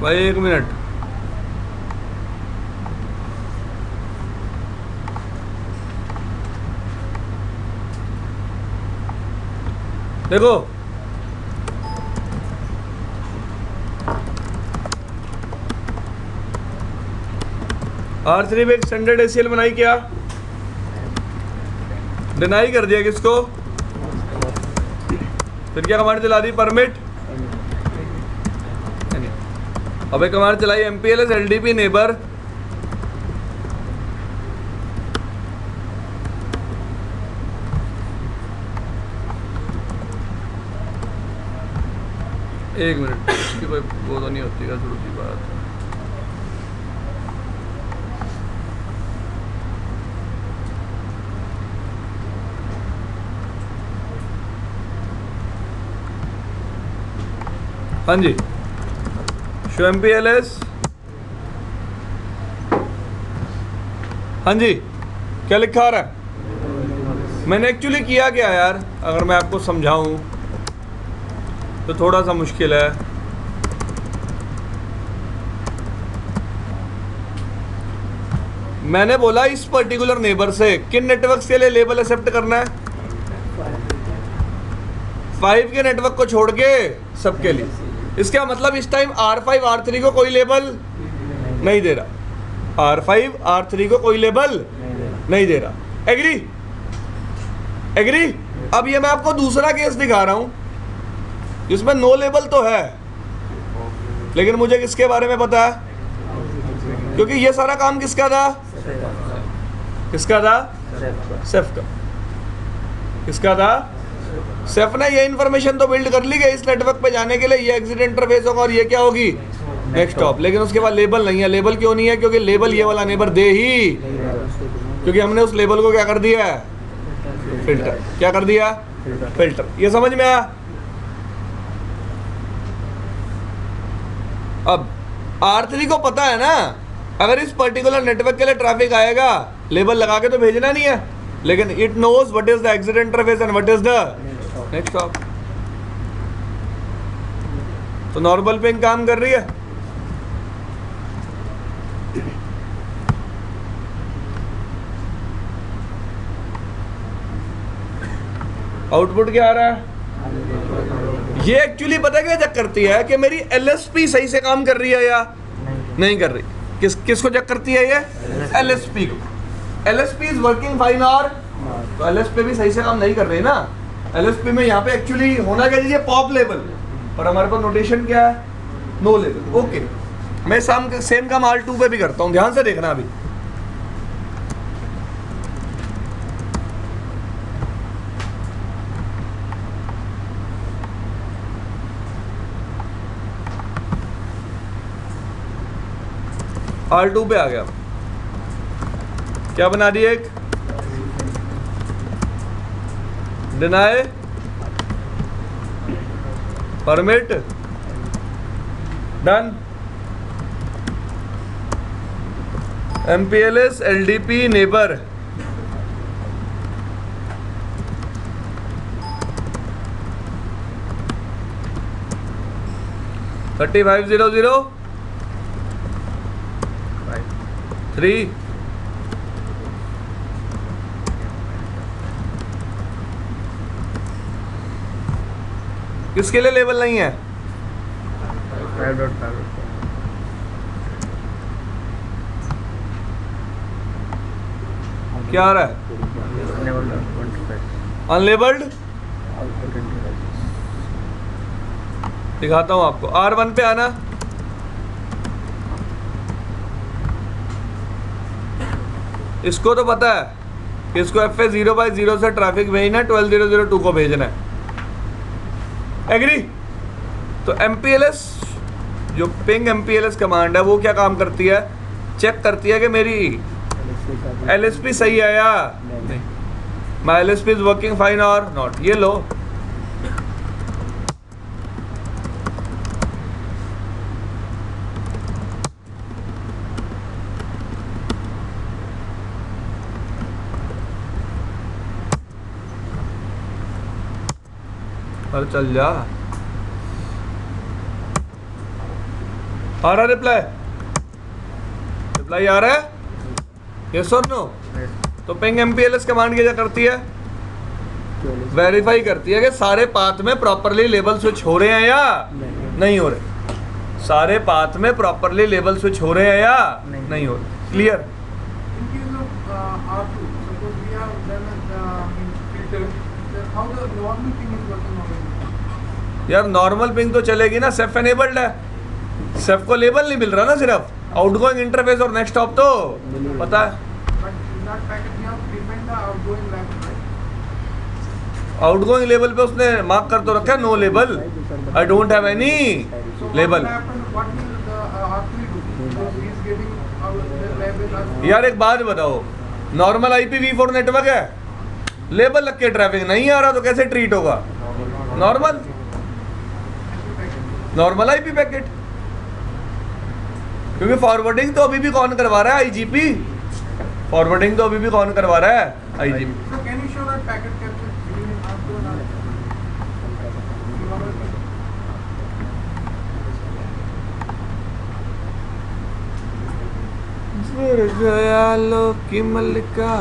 भाई एक मिनट, देखो R3 पे एक्सटेंडेड ACL बनाई, क्या डिनाई कर दिया किसको? फिर क्या कमांड चला दी? परमिट। अबे कमांड चलाई MPLS LDP नेबर। एक मिनट, इसकी कोई वो तो नहीं होती क्या थोड़ी सी बात। हाँ जी, शो MPLS। हाँ जी, क्या लिखा आ रहा है? मैंने एक्चुअली किया क्या यार, अगर मैं आपको समझाऊं तो थोड़ा सा मुश्किल है। मैंने बोला इस पर्टिकुलर नेबर से किन नेटवर्क्स के लिए लेबल एक्सेप्ट करना है? 5 के नेटवर्क को छोड़ के सबके लिए। इसका मतलब इस टाइम R5 R3 को कोई लेबल नहीं दे रहा। R5 R3 को कोई लेबल नहीं दे रहा। एग्री? एग्री? अब ये मैं आपको दूसरा केस दिखा रहा हूं जिसमें नो लेबल तो है, लेकिन मुझे किसके बारे में पता है? क्योंकि ये सारा काम किसका था? किसका था? सेफ का। किसका था? सेफ ने ये इन्फॉर्मेशन तो बिल्ड कर ली गई इस नेटवर्क पे जाने के लिए, ये एग्जिट इंटरफेस होगा और ये क्या होगी? Next hop. लेकिन उसके बाद लेबल नहीं है। लेबल क्यों नहीं है? क्योंकि लेबल ये वाला नेबर दे ही, क्योंकि हमने उस लेबल को क्या कर दिया है? फिल्टर। क्या कर दिया? फिल्टर। ये समझ में आया? अब R3 को पता है ना, अगर इस पर्टिकुलर नेटवर्क के लिए ट्रैफिक आएगा लेबल लगा के तो भेजना नहीं है, लेकिन it knows what is the exit interface and what is the next hop. तो नॉर्मल पिंग काम कर रही है। आउटपुट क्या आ रहा है? ये एक्चुअली पता क्या चेक करती है कि मेरी LSP सही से काम कर रही है या नहीं कर रही। किसको चेक करती है ये? LSP को। LSP इज वर्किंग फाइन और तो एलएस पे भी सही से काम नहीं कर रहे ना। एलएस पे में यहाँ पे एक्चुअली होना क्या चाहिए, पॉप लेवल, पर हमारे पास नोटेशन क्या है, नो लेवल। ओके, मैं सेम काम R2 पे भी करता हूँ, ध्यान से देखना अभी। R2 पे आ गया, क्या बना दिया, एक deny permit done, MPLS LDP neighbour, $35,003 किसके लिए लेवल नहीं है, क्या आ रहा है, अनलेबल्ड, दिखाता हूं आपको। R1 पे आना, इसको तो पता है कि इसको FA 0/0 से ट्रैफिक भेजना है, 12002 को भेजना है, एग्री। तो MPLS जो पिंग MPLS कमांड है वो क्या काम करती है, चेक करती है कि मेरी LSP सही है या नहीं, माई LSP इज वर्किंग फाइन और नॉट। ये लो, और चल जा, आ रहा रिप्लाई, रिप्लाई आ रहा है, यस और नो। तो पिंग MPLS कमांड क्या करती है, वेरीफाई करती है कि सारे पाथ में प्रॉपरली लेबल स्विच हो रहे हैं या नहीं हो रहे, सारे पाथ में प्रॉपरली लेबल स्विच हो रहे हैं या नहीं हो रहे, clear. In case of R2, suppose we have done filter, then how the normal thing is working on it? यार नॉर्मल पिंग तो चलेगी ना, सेफ एनेबल्ड है, सेफ को लेबल नहीं मिल रहा ना, सिर्फ आउटगोइंग इंटरफेस और नेक्स्ट स्टॉप तो पता है। But in that packet we have defined the outgoing level, right? Outgoing level पे उसने मार्क कर तो रखा है, no label, I don't have any So label. what will happen? What will the R3 do? Because he is getting the label as यार एक बात बताओ, नॉर्मल IPv4 नेटवर्क है, लेबल लग के ट्रैफिक नहीं आ रहा तो कैसे ट्रीट होगा, नॉर्मल IP पैकेट, क्योंकि फॉरवर्डिंग तो अभी भी कौन करवा रहा है, IGP, फॉरवर्डिंग तो अभी भी कौन करवा रहा है, IGP। So can you show that packet capture between R2 and R3? गयालो की मल्लिका,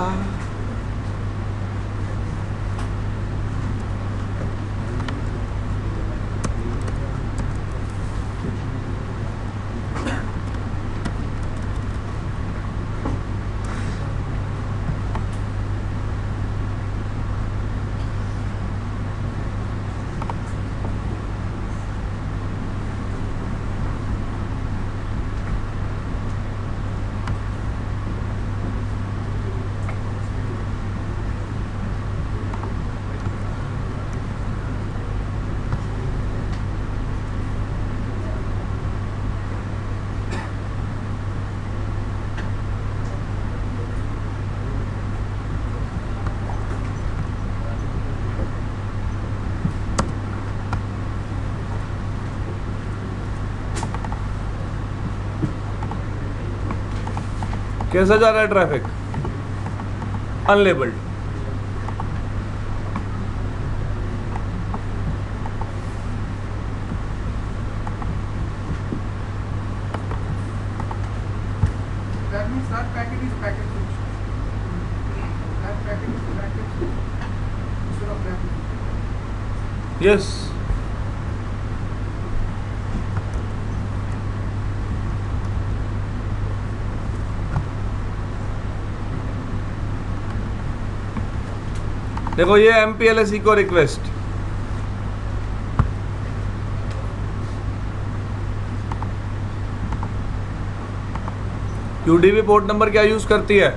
कैसा जा रहा है traffic, unlabelled, That means that packet is packet switch. That packet is packet switch instead of packet switch. Yes. देखो ये MPLS echo request, UDP port number क्या use करती है?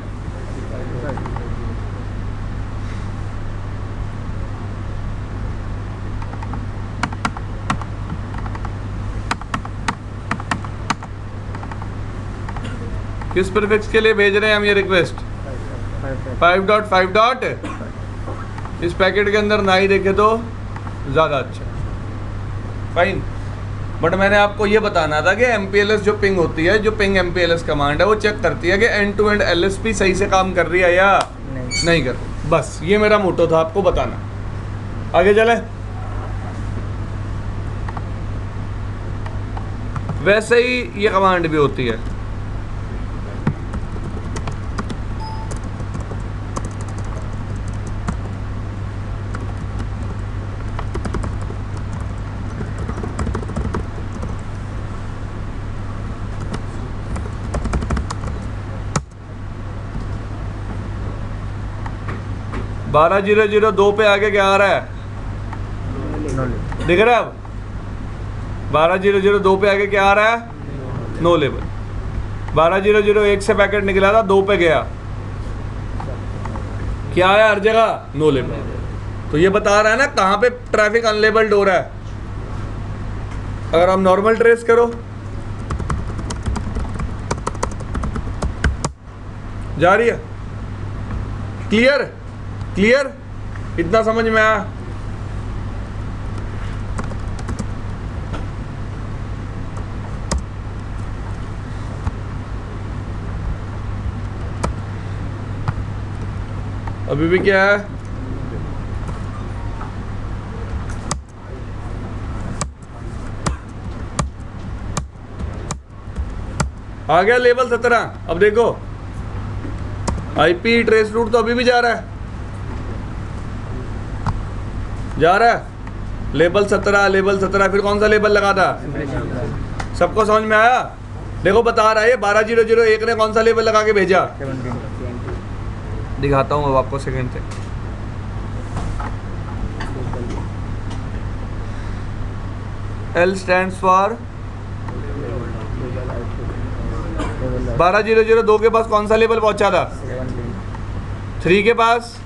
किस प्रीफिक्स के लिए भेज रहे हैं हम ये रिक्वेस्ट? 5.5. इस पैकेट के अंदर ना ही देखे तो ज़्यादा अच्छा, फाइन। बट मैंने आपको ये बताना था कि MPLS जो पिंग होती है, जो पिंग MPLS कमांड है, वो चेक करती है कि एंड टू एंड LSP सही से काम कर रही है या नहीं कर रही। बस ये मेरा मोटो था आपको बताना। आगे चले। वैसे ही ये कमांड भी होती है। बारह 002 पे आगे क्या आ रहा है? दिख रहा है अब? 12002 पे आगे क्या आ रहा है? No label. 12001 से पैकेट निकला था, 2 पे गया, क्या आया हर जगह? No label. तो ये बता रहा है ना कहाँ पे ट्रैफिक अनलेबल्ड हो रहा है। अगर आप नॉर्मल ट्रेस करो, जा रही है। क्लियर? क्लियर? इतना समझ में आया? अभी भी क्या है? आ गया लेवल 17। अब देखो IP ट्रेस रूट तो अभी भी जा रहा है, जा रहा है। लेबल 17, लेबल 17, फिर कौन सा लेबल लगा था? सबको समझ में आया? देखो बता रहा है 12001 ने कौन सा लेबल लगा के भेजा, दिखाता हूँ अब आपको सेकंड से। L stands for 12002 के पास कौन सा लेबल पहुंचा था? 3 के पास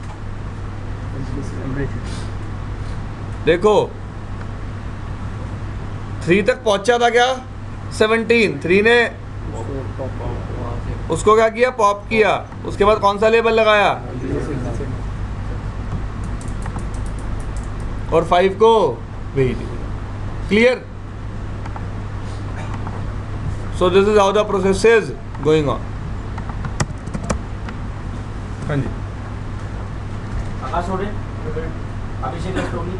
देखो 3 तक पहुंचा था क्या? 17। 3 ने उसको क्या किया? पॉप किया। उसके बाद कौन सा लेबल लगाया? और 5 को भेज दिया। Clear? So this is how the process is going on. हाँ जी, आकाश हो रहे अभिषेक रस्तोगी।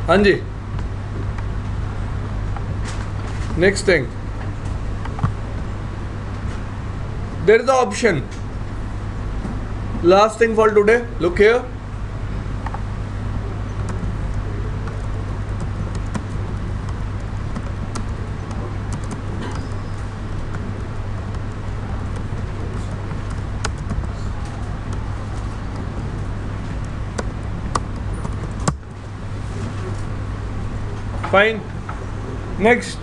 हाँ जी। Next thing, there is the option. Last thing for today, look here. Fine. Next.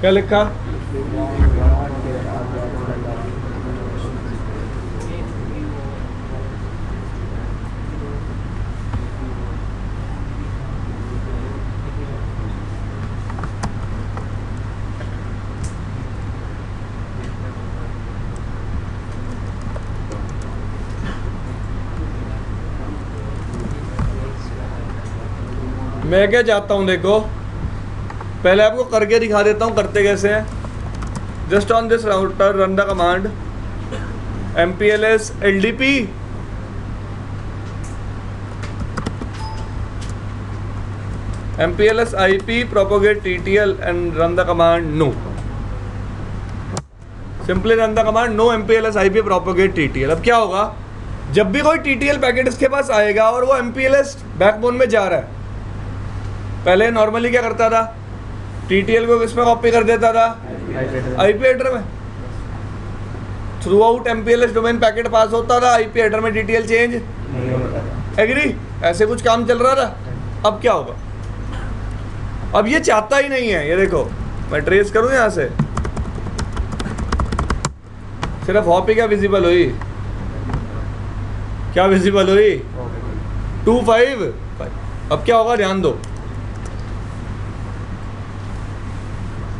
क्या लिखा? मैं क्या चाहता हूं, देखो पहले आपको करके दिखा देता हूँ करते कैसे हैं। Just on this router run the command MPLS LDP MPLS IP propagate TTL and run the command no. Simply run the command no MPLS IP propagate TTL. अब क्या होगा, जब भी कोई TTL पैकेट इसके पास आएगा और वो MPLS बैकबोन में जा रहा है, पहले नॉर्मली क्या करता था, TTL को किस में कॉपी कर देता था, IP हेडर में। Throughout MPLS domain packet pass होता था, IP हेडर में TTL चेंज एग्री, ऐसे कुछ काम चल रहा था। अब क्या होगा, अब ये चाहता ही नहीं है, ये देखो मैं ट्रेस करूं यहां से, सिर्फ हॉप ही क्या विजिबल हुई, क्या विजिबल हुई 255। अब क्या होगा ध्यान दो,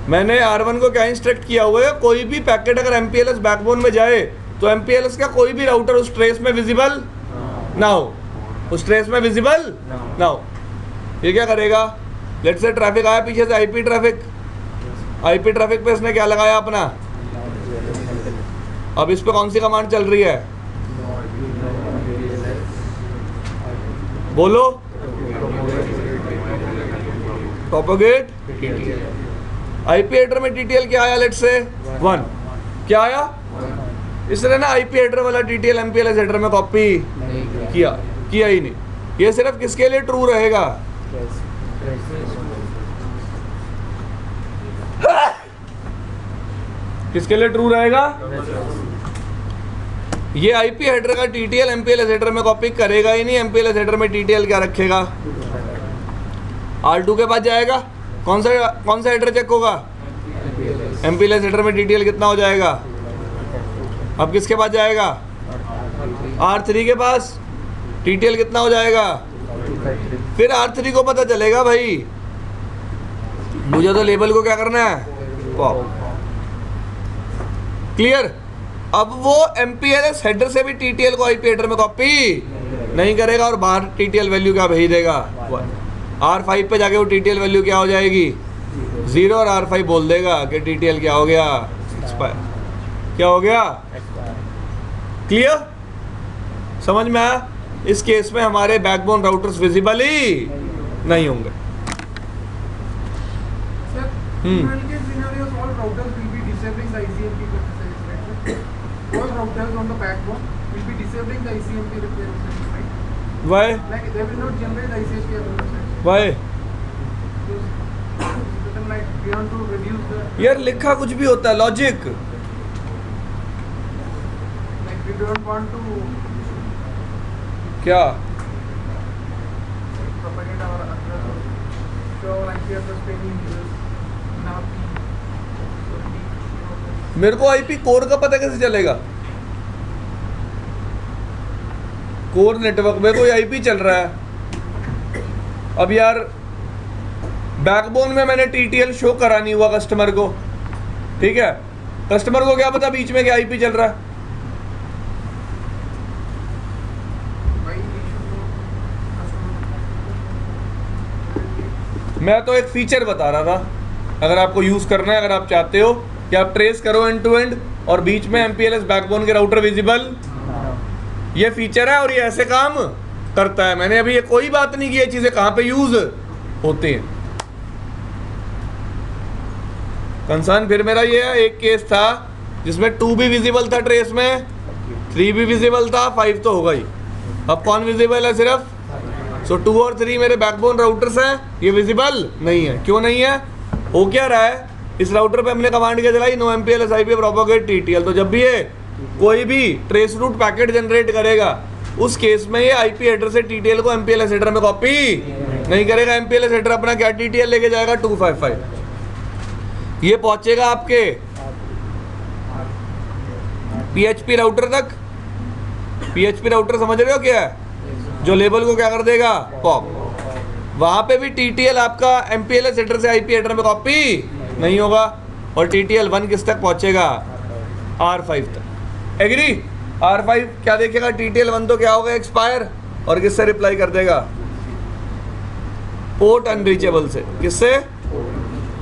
मैंने R1 को क्या इंस्ट्रक्ट किया हुआ है, कोई भी पैकेट अगर MPLS बैकबोन में जाए तो MPLS का कोई भी राउटर उस ट्रेस में विजिबल ना हो, उस ट्रेस में विजिबल ना हो। ये क्या करेगा, लेट्स से ट्रैफिक आया पीछे से, IP ट्रैफिक पे इसने क्या लगाया अपना, अब इस पे कौन सी कमांड चल रही है, बोलो, प्रोपोगेट IP हेडर में TTL क्या आया, लेट्स से 1, क्या आया, इसने ना IP हेडर वाला TTL MPLS हेडर में कॉपी किया ही नहीं। ये सिर्फ किसके लिए ट्रू रहेगा, किसके लिए ट्रू रहेगा, ये IP हेडर का TTL MPLS हेडर में कॉपी करेगा ही नहीं। MPLS हेडर में TTL क्या रखेगा, R2 के पास जाएगा, कौन सा हेडर चेक होगा, MPLS हेडर में TTL कितना हो जाएगा, अब किसके पास जाएगा, R3 के पास, TTL कितना हो जाएगा, फिर R3 को पता चलेगा भाई मुझे तो लेबल को क्या करना है, पॉप, क्लियर। अब वो MPLS हेडर से भी TTL को IP हेडर में कॉपी नहीं करेगा और बाहर TTL वैल्यू क्या भेज देगा, R5 पे जाके वो TTL वैल्यू क्या हो जाएगी 0 और R5 बोल देगा कि TTL क्या हो गया, एक्सपायर, क्या हो गया, क्लियर, समझ में आया। इस केस में हमारे बैकबोन राउटर्स विजिबल ही नहीं होंगे। Sir, in case scenarios, all routers will be disabling the ICMP service, right? All routers on the backbone will be disabling the ICMP service, right? Why? Like they will not generate the ICMP service. Why? Because like we want to reduce the. यार लिखा कुछ भी होता है, logic, Like we don't want to क्या propagate our address. So like we are just paying users now. मेरे को IP core का पता कैसे चलेगा, कोर नेटवर्क में कोई IP चल रहा है। अब यार बैकबोन में मैंने TTL शो करा नहीं हुआ कस्टमर को, ठीक है, कस्टमर को क्या पता बीच में क्या IP चल रहा है। मैं तो एक फीचर बता रहा था, अगर आपको यूज करना है, अगर आप चाहते हो कि आप ट्रेस करो एंड टू एंड और बीच में MPLS बैकबोन के राउटर विजिबल, ये फीचर है और ये ऐसे काम करता है। मैंने अभी ये कोई बात नहीं की ये चीजें कहां पे यूज होती हैं। कंसर्न फिर मेरा ये है, एक केस था जिसमें 2 भी विजिबल था ट्रेस में, 3 भी विजिबल था, 5 तो होगा ही। अब कौन विजिबल है, सिर्फ 2 और 3 मेरे बैकबोन राउटर्स हैं, ये विजिबल नहीं है। क्यों नहीं है, हो क्या रहा है, इस राउटर पे हमने कमांड क्या चलाई, no MPLS IP propagate TTL। तो जब भी ये कोई भी ट्रेस रूट पैकेट जनरेट करेगा उस केस में ये IP हेडर से TTL को MPLS हेडर में कॉपी नहीं करेगा। MPLS हेडर अपना क्या TTL लेके जाएगा 255, ये पहुंचेगा आपके PHP राउटर तक। PHP राउटर समझ रहे हो क्या है, जो लेबल को क्या कर देगा, पॉप, वहां पे भी TTL आपका MPLS हेडर से IP हेडर में कॉपी नहीं होगा और TTL 1 किस तक पहुंचेगा, R5 तक, एग्री। R5 क्या देखेगा, TTL 1 तो क्या होगा, एक्सपायर, और किससे रिप्लाई कर देगा, पोर्ट अनरीचेबल से, किससे,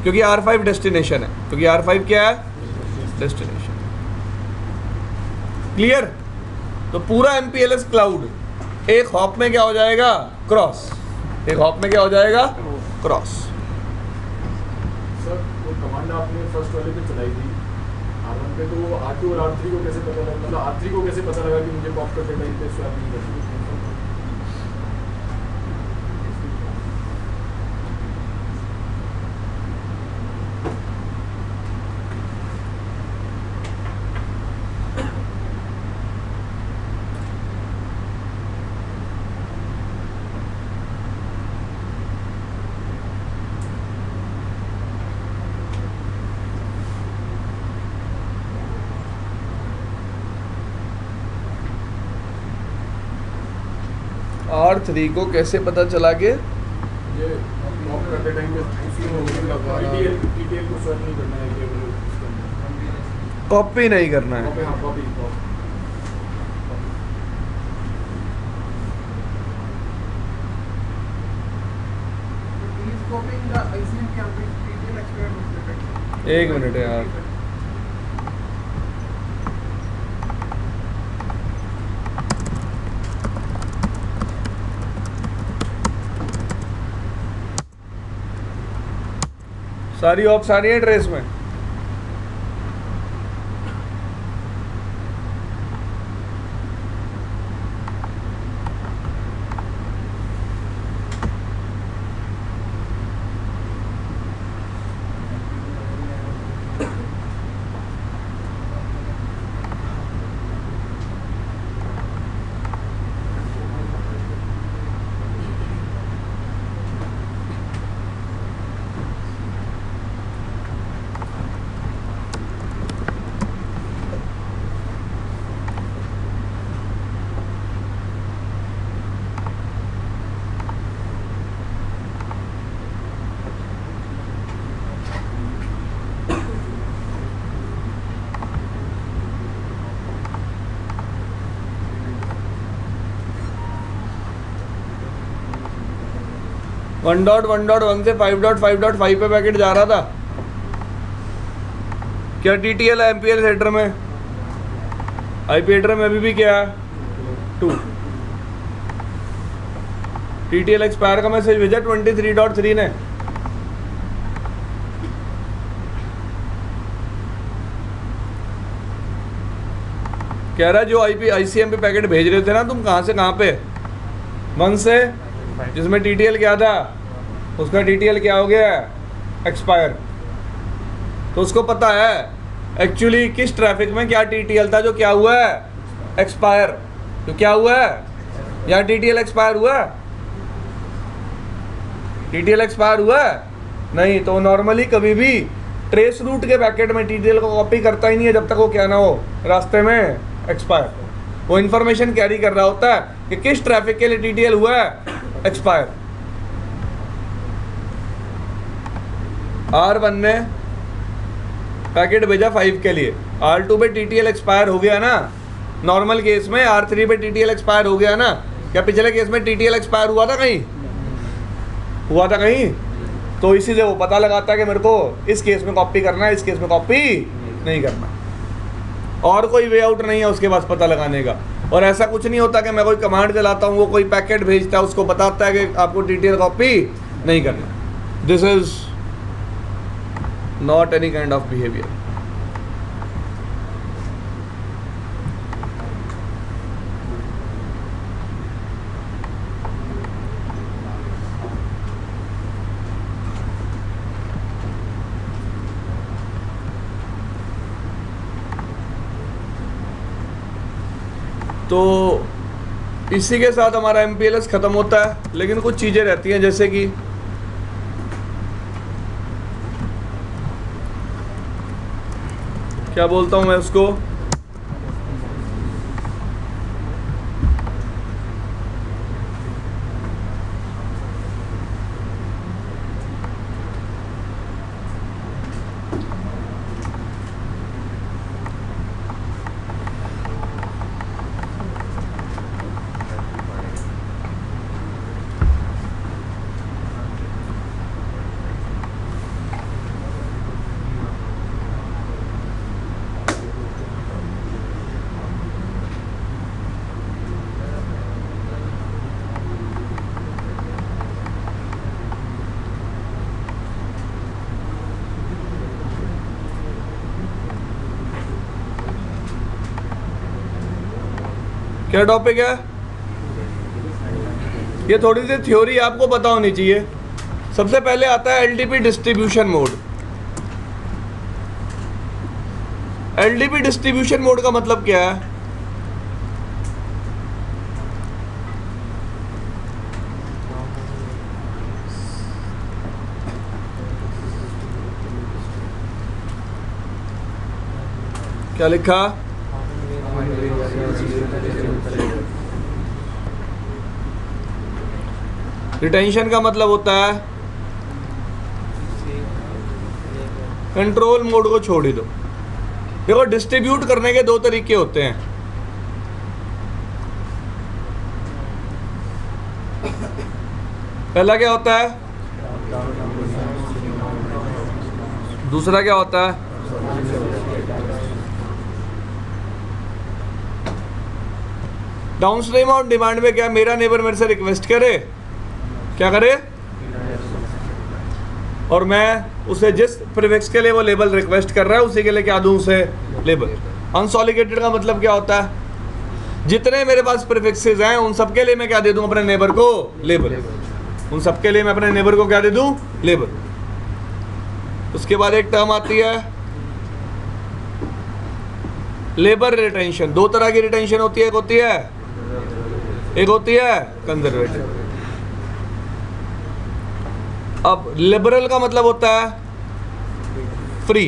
क्योंकि R5 डेस्टिनेशन है, क्योंकि R5 क्या है, डेस्टिनेशन, क्लियर। तो पूरा MPLS क्लाउड एक हॉप में क्या हो जाएगा, क्रॉस, एक हॉप में क्या हो जाएगा, क्रॉस। सर वो कमांड आपने फर्स्ट वाले पे चलाई थी R1 पे, तो R2 और R3 को कैसे पता लगा, मतलब R3 को कैसे पता लगा कि मुझे पॉप करते टाइम पे स्वैप नहीं करनी है? R3 को कैसे पता चला कि मुझे पॉप करते टाइम पे TTL को स्वैप नहीं करना है कि इसके अंदर कॉपी नहीं करना है? कॉपी, हाँ copy He's copying the ICM campaign detail experiment. एक मिनट यार, सारी ऑप्स आ रही है ट्रेस में। वन डॉट वन से 5.5.5 पे पैकेट जा रहा था। क्या TTL है MPL हेडर में? IP हेडर में अभी भी क्या है? 2। TTL एक्सपायर का मैसेज भेजा 23.3 ने। कह रहा है जो ICM पे पैकेट भेज रहे थे ना तुम, कहाँ से कहाँ पे? 1 से, जिसमें TTL क्या था, उसका TTL क्या हो गया? एक्सपायर। तो उसको पता है एक्चुअली किस ट्रैफिक में क्या TTL था जो क्या हुआ है? एक्सपायर। तो क्या हुआ है? यहाँ TTL एक्सपायर हुआ है? TTL एक्सपायर हुआ है? नहीं। तो नॉर्मली कभी भी ट्रेस रूट के पैकेट में TTL को कॉपी करता ही नहीं है जब तक वो क्या ना हो रास्ते में एक्सपायर। वो इन्फॉर्मेशन कैरी कर रहा होता है कि किस ट्रैफिक के लिए TTL हुआ है? एक्सपायर। R1 ने पैकेट भेजा 5 के लिए, R2 पे TTL एक्सपायर हो गया ना नॉर्मल केस में, R3 पे TTL एक्सपायर हो गया ना। क्या पिछले केस में TTL एक्सपायर हुआ था कहीं? हुआ था कहीं? तो इसी से वो पता लगाता है कि मेरे को इस केस में कॉपी करना है, इस केस में कॉपी नहीं करना। और कोई वे आउट नहीं है उसके पास पता लगाने का। और ऐसा कुछ नहीं होता कि मैं कोई कमांड चलाता हूँ, वो कोई पैकेट भेजता है, उसको बताता है कि आपको TTL कॉपी नहीं करना। This is not any kind of behaviour. तो इसी के साथ हमारा MPLS ख़त्म होता है, लेकिन कुछ चीज़ें रहती हैं जैसे कि क्या बोलता हूँ मैं उसको, क्या टॉपिक है? ये थोड़ी सी थ्योरी आपको पता होनी चाहिए। सबसे पहले आता है LDP distribution mode. LDP distribution mode का मतलब क्या है? क्या लिखा? रिटेंशन का मतलब होता है कंट्रोल मोड को छोड़ ही दो। देखो डिस्ट्रीब्यूट करने के दो तरीके होते हैं। पहला क्या होता है? दूसरा क्या होता है? डाउनस्ट्रीम ऑन डिमांड में क्या मेरा नेबर मेरे से रिक्वेस्ट करे, क्या करे, और मैं उसे जिस प्रीफिक्स के लिए वो लेबल रिक्वेस्ट कर रहा है उसी के लिए क्या दूं उसे लेबल। अनसॉलिकेटेड का मतलब क्या होता है? जितने मेरे पास प्रीफिक्सेस हैं उन सब के लिए मैं क्या दे दूं अपने नेबर को लेबल। उन सब के लिए मैं अपने नेबर को क्या दे दूं लेबल। उसके बाद एक टर्म आती है लेबर रिटेंशन। दो तरह की रिटेंशन होती है, एक होती है कंजर्वेटिव। अब लिबरल का मतलब होता है फ्री।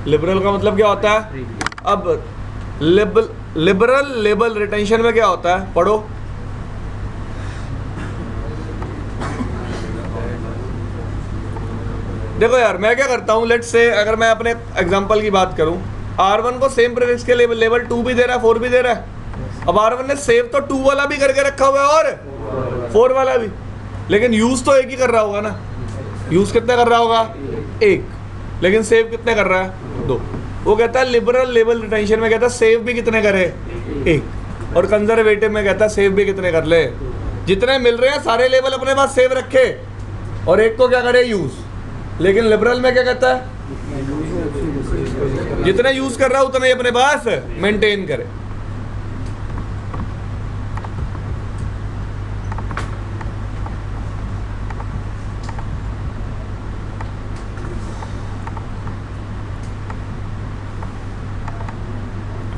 लिबरल का मतलब क्या होता है? अब लिबरल लेबल रिटेंशन में क्या होता है? पढ़ो। देखो यार मैं क्या करता हूं, लेट्स से अगर मैं अपने एग्जांपल की बात करूं, R1 को सेम प्रीफिक्स के लेवल 2 भी दे रहा है, 4 भी दे रहा है। अब R1 ने सेव तो 2 वाला भी करके रखा हुआ है और 4 वाला भी, लेकिन यूज तो एक ही कर रहा होगा ना। यूज कितने कर रहा होगा? एक। लेकिन सेव कितने कर रहा है? 2। वो कहता है लिबरल लेबल रिटेंशन में कहता है सेव भी कितने करे? एक। और कंजर्वेटिव में कहता है सेव भी कितने कर ले? जितने मिल रहे हैं सारे लेबल अपने पास सेव रखे और एक को क्या करे? यूज। लेकिन लिबरल में क्या कहता है? जितने यूज कर रहा है उतने ही अपने पास मेंटेन करे।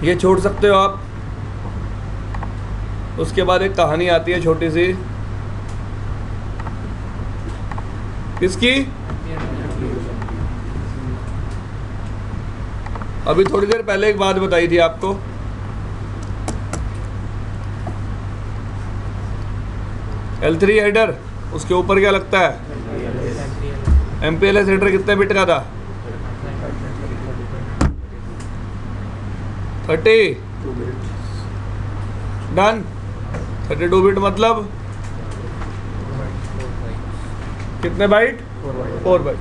ये छोड़ सकते हो आप। उसके बाद एक कहानी आती है छोटी सी, किसकी? अभी थोड़ी देर पहले एक बात बताई थी आपको। L3 हेडर, उसके ऊपर क्या लगता है? MPLS हेडर कितने बिट का था? 32 डन। 32 बिट मतलब कितने बाइट? 4 बाइट।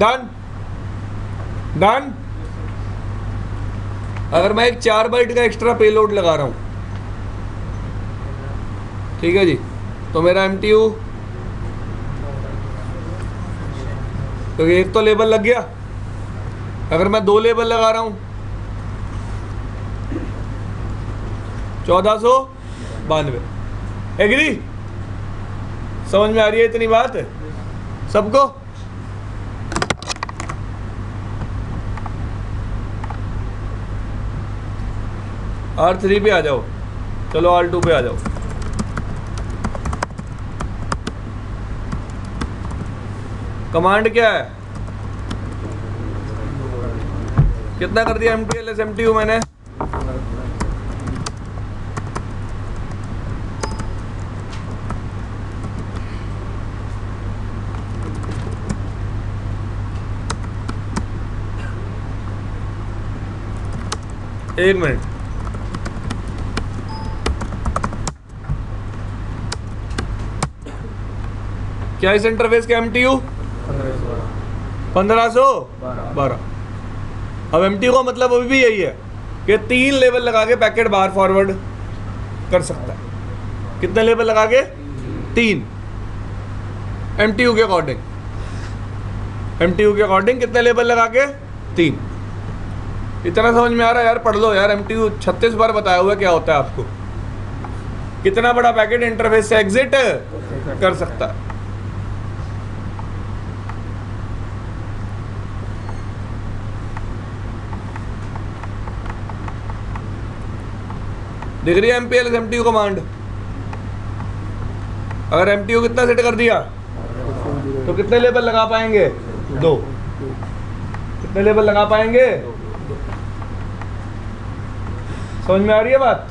Done done. अगर मैं एक 4 बाइट का एक्स्ट्रा पेलोड लगा रहा हूं, ठीक है जी, तो मेरा MTU, तो एक तो लेबल लग गया। अगर मैं 2 लेबल लगा रहा हूं 1492। एग्री? समझ में आ रही है इतनी बात सबको? R3 पे आ जाओ। चलो R2 पे आ जाओ। कमांड क्या है? कितना कर दिया MTLS MTU मैंने? एक मिनट। क्या इस इंटरफेस का MTU? 1512। अब MTU का मतलब अभी भी यही है कि 3 लेवल लगा के पैकेट बाहर फॉरवर्ड कर सकता है। कितने लेवल लगा के? 3। MTU के अकॉर्डिंग। MTU के अकॉर्डिंग कितने लेवल लगा के? 3। इतना समझ में आ रहा है यार, पढ़ लो यार। एमटीयू 36 बार बताया हुआ है क्या होता है आपको। कितना बड़ा पैकेट इंटरफेस से एग्जिट कर सकता है। दिख रही है एमपीएलएस एमटीयू कमांड। अगर एमटीयू कितना सेट कर दिया तो कितने लेबल लगा पाएंगे? 2। कितने लेबल लगा पाएंगे? समझ में आ रही है बात?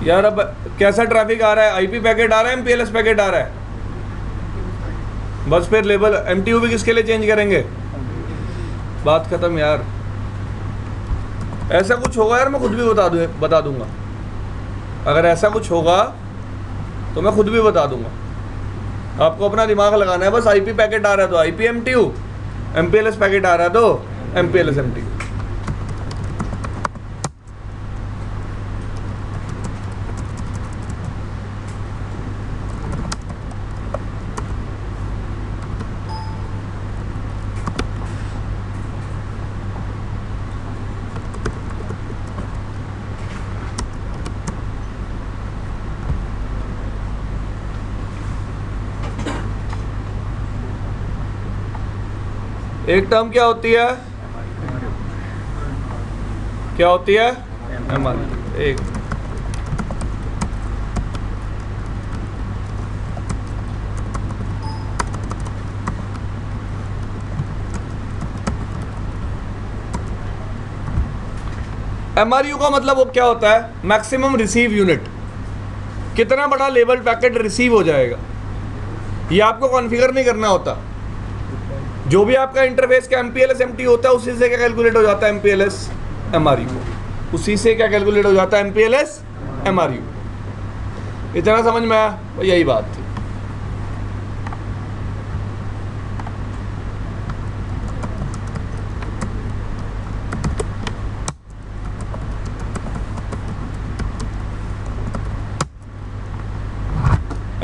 यार अब कैसा ट्रैफिक आ रहा है? आईपी पैकेट आ रहा है, एमपीएलएस पैकेट आ रहा है? बस फिर लेबल एमटीयू भी किसके लिए चेंज करेंगे? बात खत्म यार। ऐसा कुछ होगा यार मैं खुद भी बता दूंगा। अगर ऐसा कुछ होगा तो मैं खुद भी बता दूंगा। आपको अपना दिमाग लगाना है बस। आईपी पैकेट आ रहा है तो आईपी एमटीयू, एमपीएलएस पैकेट आ रहा है तो एमपीएलएस एमटीयू। एक टर्म क्या होती है? क्या होती है? एमआरयू। एक एमआरयू का मतलब वो क्या होता है? Maximum receive unit. कितना बड़ा लेवल पैकेट रिसीव हो जाएगा ये आपको कॉन्फ़िगर नहीं करना होता। जो भी आपका इंटरफेस का एमपीएलएस एमटीयू होता है उसी से क्या कैलकुलेट हो जाता है? MPLS MRU. उसी से क्या कैलकुलेट हो जाता है? MPLS MRU. इतना समझ में आया? यही बात थी।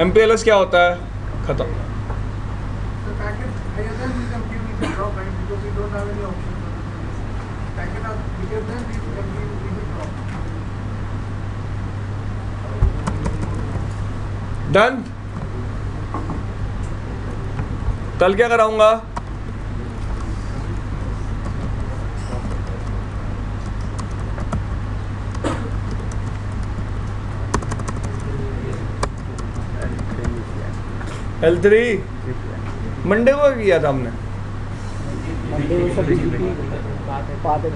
एमपीएलएस क्या होता है? खत्म। The packet higher than this MTU we can drop, right? Because we don't have any option for this. Packet are bigger than this MTU we will drop. Done. कल क्या कराऊंगा? L3 मंडे को किया था हमने। मंडे को सब बात है